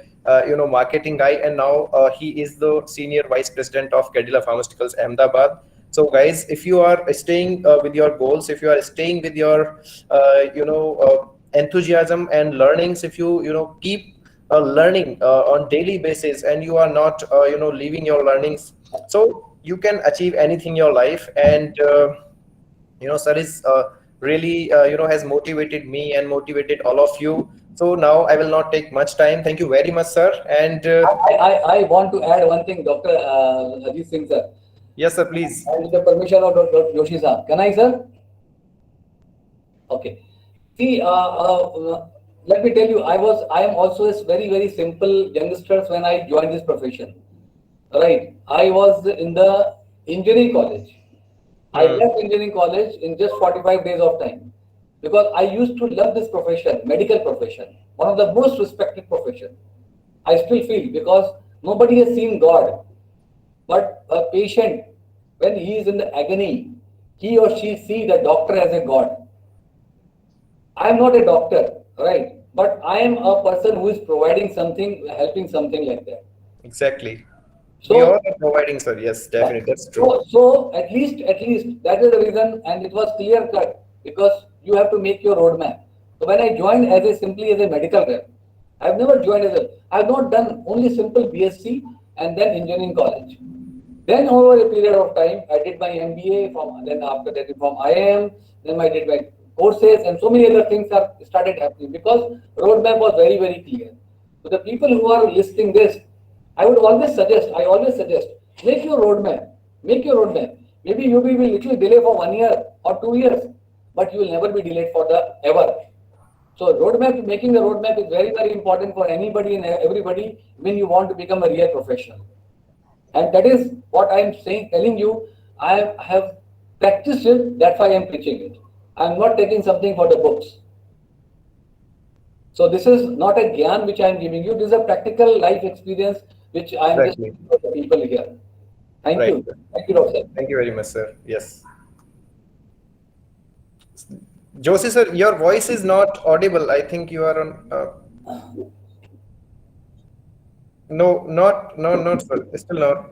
marketing guy, and now he is the senior vice president of Cadila Pharmaceuticals Ahmedabad. So guys, if you are staying with your goals, if you are staying with your enthusiasm and learnings, if you keep learning on daily basis and you are not leaving your learnings, so you can achieve anything in your life. And sir is really has motivated me and motivated all of you. So now I will not take much time. Thank you very much, sir. And I want to add one thing, Dr. Ajit Singh sir. yes, sir, please. And with the permission of Dr. Joshi sir. Can I, sir? Okay. See, let me tell you, I am also a very, very simple youngster when I joined this profession. Right. I was in the engineering college. I left engineering college in just 45 days of time because I used to love this profession, medical profession, one of the most respected profession. I still feel because nobody has seen God, but a patient, when he is in the agony, he or she see the doctor as a God. I am not a doctor, right? But I am a person who is providing something, helping something like that. Exactly. So we all are providing, sir. Yes, definitely. That's true. So at least that is the reason, and it was clear cut because you have to make your roadmap. So when I joined simply as a medical rep, I've never joined I've not done only simple BSc and then engineering college. Then over a period of time, I did my MBA then after that from IIM, then I did my courses and so many other things have started happening because roadmap was very, very clear. So the people who are listening this, I always suggest, make your roadmap. Maybe you will be literally delayed for 1 year or 2 years, but you will never be delayed for the ever. So making the roadmap is very, very important for anybody and everybody when you want to become a real professional. And that is what I am telling you. I have practiced it, that's why I am preaching it. I am not taking something for the books. So this is not a gyan which I am giving you. This is a practical life experience which I am just giving to the people here. Thank you. Thank you, Doctor. Thank you very much, sir. Yes. Joshi, sir, your voice is not audible. I think you are on. No, sir. Still not.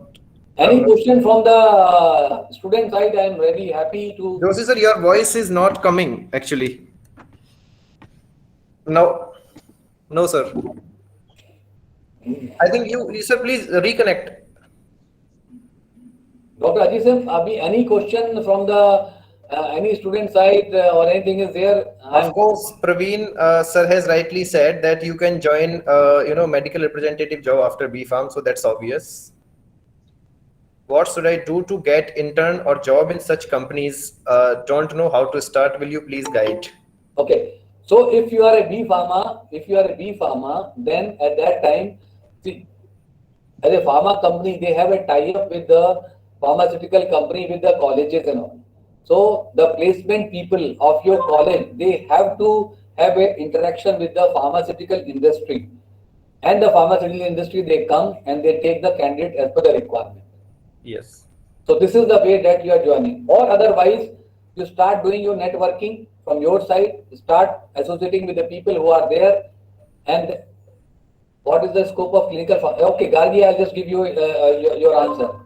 Any question from the student side? I am very happy to. Joshi, sir, your voice is not coming actually. No, sir. I think you sir, please reconnect. Dr. Ajit, any question from the any student side or anything is there? Of course, Praveen sir has rightly said that you can join, medical representative job after B Farm, so that's obvious. What should I do to get intern or job in such companies? Don't know how to start. Will you please guide? Okay. So if you are a B Pharma, then at that time, see, as a pharma company, they have a tie-up with the pharmaceutical company, with the colleges and all. So the placement people of your college, they have to have an interaction with the pharmaceutical industry. And the pharmaceutical industry, they come and they take the candidate as per the requirement. Yes. So this is the way that you are joining. Or otherwise, you start doing your networking from your side, start associating with the people who are there. And what is the scope of clinical? Okay, Gargi, I'll just give you your answer.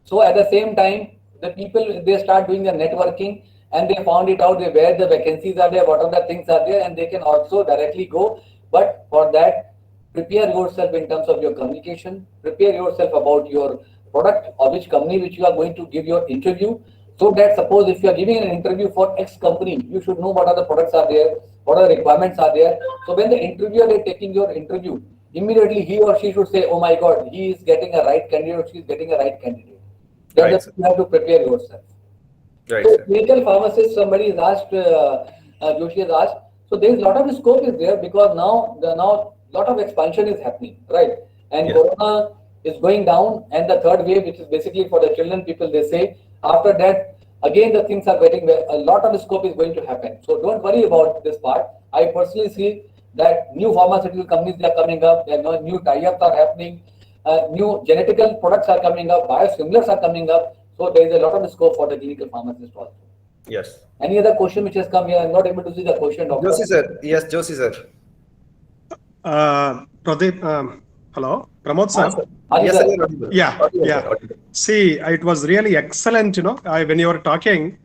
So at the same time, the people, they start doing the networking and they found it out where the vacancies are there, what are the things are there, and they can also directly go. But for that, prepare yourself in terms of your communication, prepare yourself about your product or which company which you are going to give your interview. So that suppose if you are giving an interview for X company, you should know what are the products are there, what are the requirements are there. So when the interviewer is taking your interview, immediately he or she should say, oh my God, he is getting a right candidate or she is getting a right candidate. Then Right, you have to prepare yourself. Right, So sir. clinical pharmacist, somebody is asked, Joshi has asked. So there is a lot of scope is there because now lot of expansion is happening, right? And Yes. Corona is going down, and the third wave, which is basically for the children people, they say after that again the things are getting a lot of scope is going to happen. So don't worry about this part. I personally see that new pharmaceutical companies they are coming up. There are new tie-ups are happening. New genetical products are coming up. Biosimilars are coming up. So there is a lot of scope for the clinical pharmacist also. Yes. Any other question which has come here? I'm not able to see the question, doctor. Joshi sir. Yes, Joshi sir. Pradeep, hello, Pramod sir. Adi Yes, sir. sir. You're audible. Yeah, Audible, yeah. sir, audible. See, it was really excellent, when you were talking,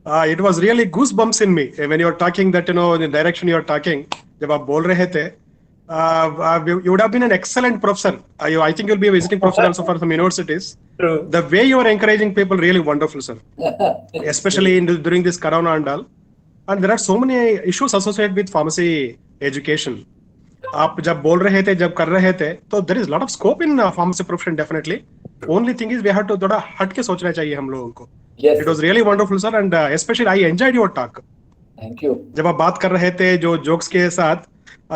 it was really goosebumps in me when you were talking that, in the direction you are talking, जब आप बोल रहे थे, you would have been an excellent professor. I think you'll be a visiting professor also for some universities. True. The way you are encouraging people, really wonderful, sir. Especially during this corona and all. And there are so many issues associated with pharmacy education. आप जब बोल रहे थे जब कर रहे थे तो there is lot of scope in pharmacy profession definitely only thing is we have to थोड़ा हट के सोचना चाहिए हम लोगों को Yes. It was really wonderful sir and specially I enjoyed your talk Thank you. जब आप बात कर रहे थे जो जोक्स के साथ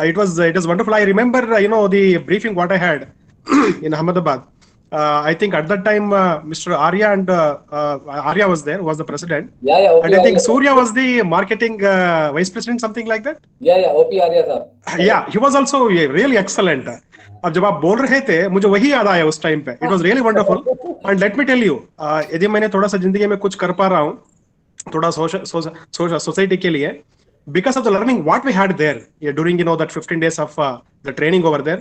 it was wonderful I remember the briefing what I had in Ahmedabad I think at that time Mr. Arya and Arya was there, was the president. Yeah, yeah. And I think Arya. Surya was the marketing vice president, something like that. Yeah, yeah. OP Arya sir. Yeah, he was also really excellent. अब जब आप बोल रहे थे मुझे वही याद आया उस टाइम पे. It was really wonderful. And let me tell you, यदि मैंने थोड़ा सा जिंदगी में कुछ कर पा रहा हूँ थोड़ा सोसाइटी के लिए, because of the learning what we had there during that 15 days of the training over there.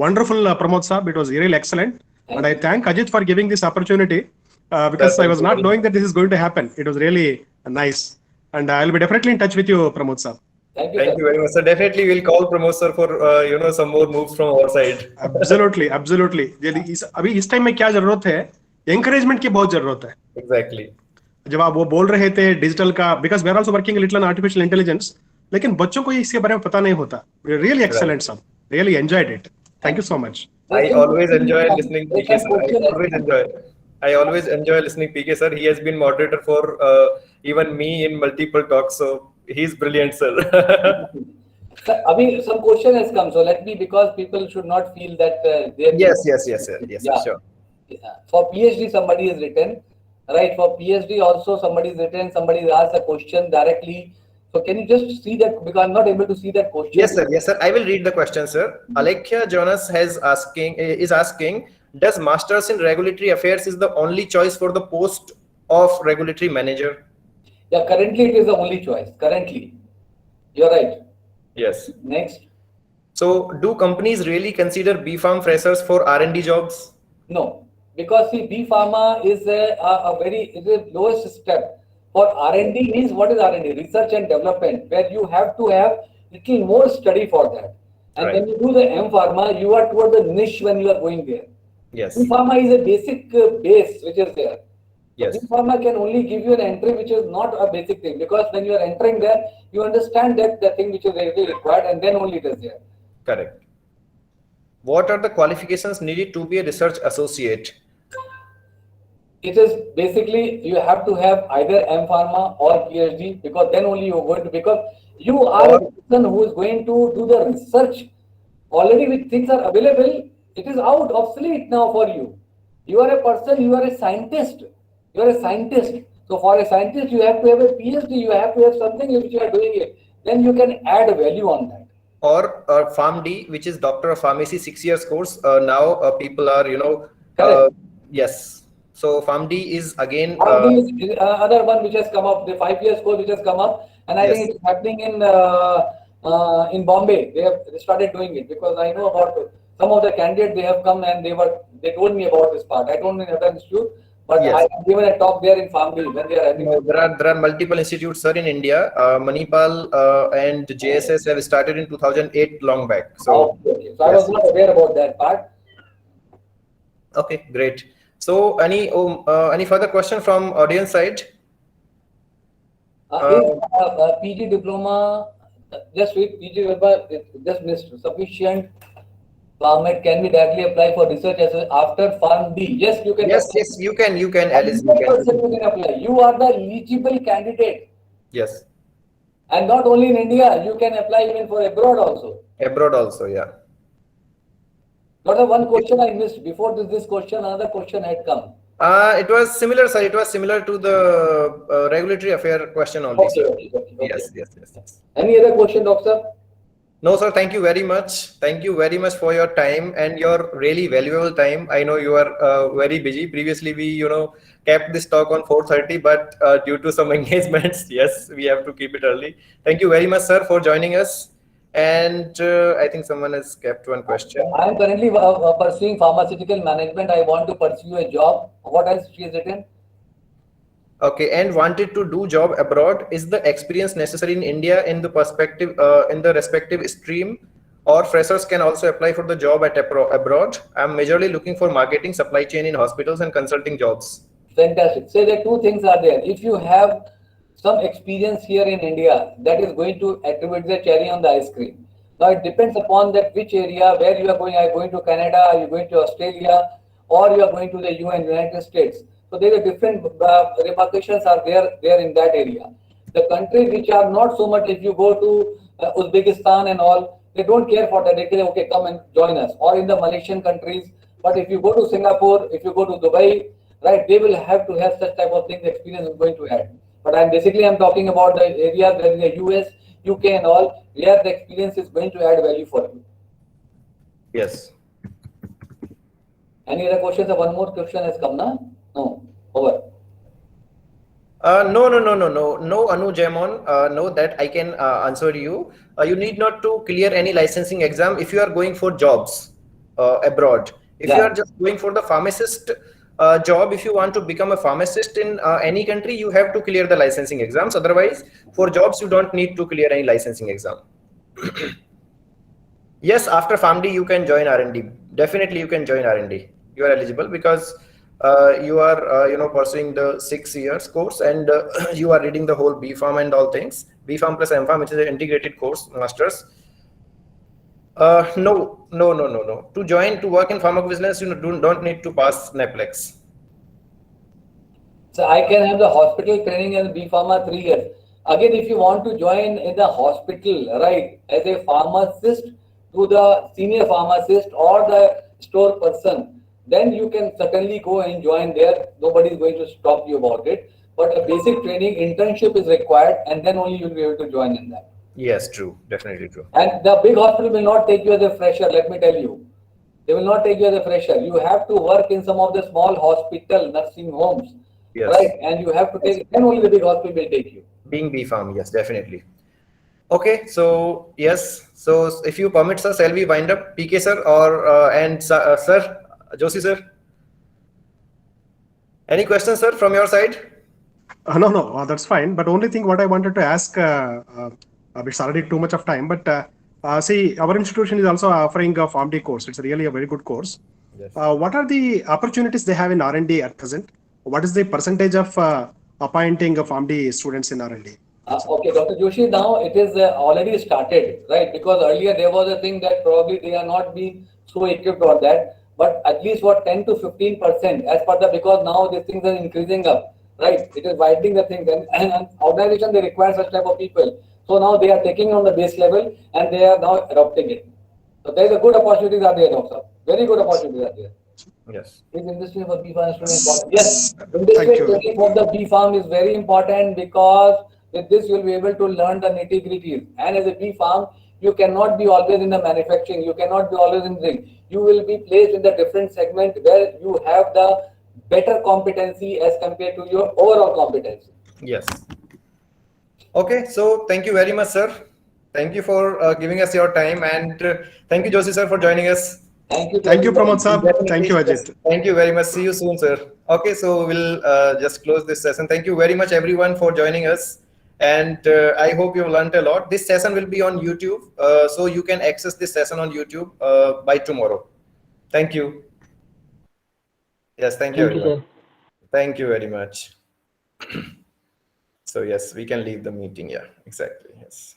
Wonderful, Pramod sir. It was really excellent. And I thank Ajit for giving this opportunity because I was not knowing that this is going to happen. It was really nice. And I'll be definitely in touch with you, Pramod sir. Thank you, Thank sir. you very much, sir. Definitely, we'll call Pramod sir for some more moves from our side. Absolutely, absolutely. अभी इस time में क्या जरूरत है? Encouragement की बहुत जरूरत है. Exactly. जब आप वो बोल रहे थे डिजिटल का, because we are also working a little on artificial intelligence, लेकिन बच्चों को इसके बारे में पता नहीं होता. Really excellent, sir. Really enjoyed it. Thank you so much. I always enjoy listening PK sir. I always enjoy listening PK sir. He has been moderator for even me in multiple talks, so he's brilliant, sir. Sir, some question has come, so let me, because people should not feel that they are. Yes, sir. Yes, Yeah. sir, sure. For PhD, somebody has written, right? For PhD also, somebody has written. Somebody has asked a question directly. So can you just see that, because I'm not able to see that question. Yes, sir. I will read the question, sir. Alekhya Jonas is asking, does Masters in Regulatory Affairs is the only choice for the post of Regulatory Manager? Yeah, currently it is the only choice. Currently, you're right. Yes. Next, So, do companies really consider B Farm freshers for R&D jobs? no, because see, B Pharma is the lowest step. For R&D means, what is R&D? Research and development, where you have to have little more study for that. And Right. when you do the M Pharma, you are toward the niche when you are going there. Yes. B Pharma is a basic base which is there. Yes. B Pharma can only give you an entry which is not a basic thing, because when you are entering there, you understand that the thing which is really required, and then only it is there. Correct. What are the qualifications needed to be a research associate? It is basically you have to have either M Pharma or PhD, because then only you are going to, because you are a person who is going to do the research. Already with things are available, it is out, obsolete now for you. You are a person, you are a scientist. You are a scientist. So for a scientist, you have to have a PhD, you have to have something which you are doing it. Then you can add value on that. Or PharmD, which is Doctor of Pharmacy 6 years course. Now people are, Correct. yes. So PharmD is again. PhD is another one which has come up, the 5 years course which has come up, and I Yes. think it is happening in Bombay. They have started doing it, because I know about some of the candidates. They have come and they told me about this part. I don't know if that's true, but Yes. I have given a talk there in PharmD when they are having. No, there are multiple institutes, sir, in India. Manipal and JSS have started in 2008, long back. So, Okay. So I was not aware about that part. okay, great. So, any further question from audience side? Is PG diploma, just wait, PG diploma, just missed, sufficient format can be directly apply for research as after PharmD? Yes, you can. Yes, you can, Alice, you 100% can. you can apply. You are the eligible candidate. Yes, And not only in India, you can apply even for abroad also. abroad also, yeah. But the one question I missed before this question, another question had come. It was similar, sir. It was similar to the regulatory affair question only, Okay, sir. okay. Yes. Any other question, doctor? No, sir, thank you very much. Thank you very much for your time and your really valuable time. I know you are very busy. Previously, we, kept this talk on 4:30, but due to some engagements, yes, we have to keep it early. Thank you very much, sir, for joining us. And I think someone has kept one question. I am currently pursuing pharmaceutical management. I want to pursue a job. What else she has written? Okay, and wanted to do job abroad. Is the experience necessary in India in the perspective in the respective stream, or freshers can also apply for the job at abroad? I'm majorly looking for marketing, supply chain in hospitals and consulting jobs. Fantastic. So the two things are there. If you have some experience here in India, that is going to attribute the cherry on the ice cream. Now it depends upon that which area, where you are going. Are you going to Canada? Are you going to Australia? Or you are going to the United States? So there are different repercussions are there in that area. The countries which are not so much, if you go to Uzbekistan and all, they don't care for that. They say, okay, come and join us. Or in the Malaysian countries. But if you go to Singapore, if you go to Dubai, right, they will have to have such type of things. Experience is going to add. But I'm talking about the areas where in the US, UK and all, where the experience is going to add value for you. Yes. Any other questions? One more question has come now. No, over. No, Anu Jaimon, no, that I can answer you. You need not to clear any licensing exam if you are going for jobs abroad. If you are just going for the pharmacist job, if you want to become a pharmacist in any country, you have to clear the licensing exams. Otherwise, for jobs, you don't need to clear any licensing exam. Yes, after PharmD, you can join R&D. Definitely, you can join R&D. You are eligible because you are, pursuing the 6 years course, and you are reading the whole B Pharm and all things. B Pharm plus M Pharm, which is an integrated course, masters. No. To work in pharmacovigilance, you don't need to pass NAPLEX. So I can have the hospital training as B Pharma 3 years. Again, if you want to join in the hospital, right, as a pharmacist to the senior pharmacist or the store person, then you can certainly go and join there. Nobody is going to stop you about it. But a basic training, internship is required, and then only you'll be able to join in that. Yes, true. Definitely true. And the big hospital will not take you as a fresher, let me tell you. They will not take you as a fresher. You have to work in some of the small hospital, nursing homes, right? And you have to take, then only the big hospital will take you. Being B Pharm, yes, definitely. Okay, so yes. So if you permit, sir, shall we wind up? PK sir and sir, Joshi sir? Any questions, sir, from your side? No, that's fine. But only thing what I wanted to ask, it's already too much of time, but see, our institution is also offering a PharmD course. It's really a very good course. Yes. What are the opportunities they have in R&D at present? what is the percentage of appointing PharmD students in R&D? Okay, Dr. Joshi, now it is already started, right? Because earlier there was a thing that probably they are not being so equipped on that, but at least for 10 to 15% as per the, because now these things are increasing up, right? It is widening the things, and organization, they require such type of people. So now they are taking on the base level and they are now adopting it. So there is a good opportunities are there, Doctor. Very good opportunities are there. Yes. Is industry for B farm is important? Yes, industry you. training for the B farm is very important, because with this you will be able to learn the nitty gritties. And as a B farm, you cannot be always in the manufacturing. You cannot be always in the. You will be placed in the different segment where you have the better competency as compared to your overall competency. Yes. Okay, so thank you very much, sir. Thank you for giving us your time, and thank you, Joshi sir, for joining us. Thank you. Thank you, Pramod sir. Definitely, Thank you, yes. Ajit. Thank you very much. See you soon, sir. Okay, so we'll just close this session. Thank you very much, everyone, for joining us. And I hope you learned a lot. This session will be on YouTube, so you can access this session on YouTube by tomorrow. Thank you. Yes, thank you, everyone. Thank you very much. So yes, we can leave the meeting. Yeah, exactly. Yes.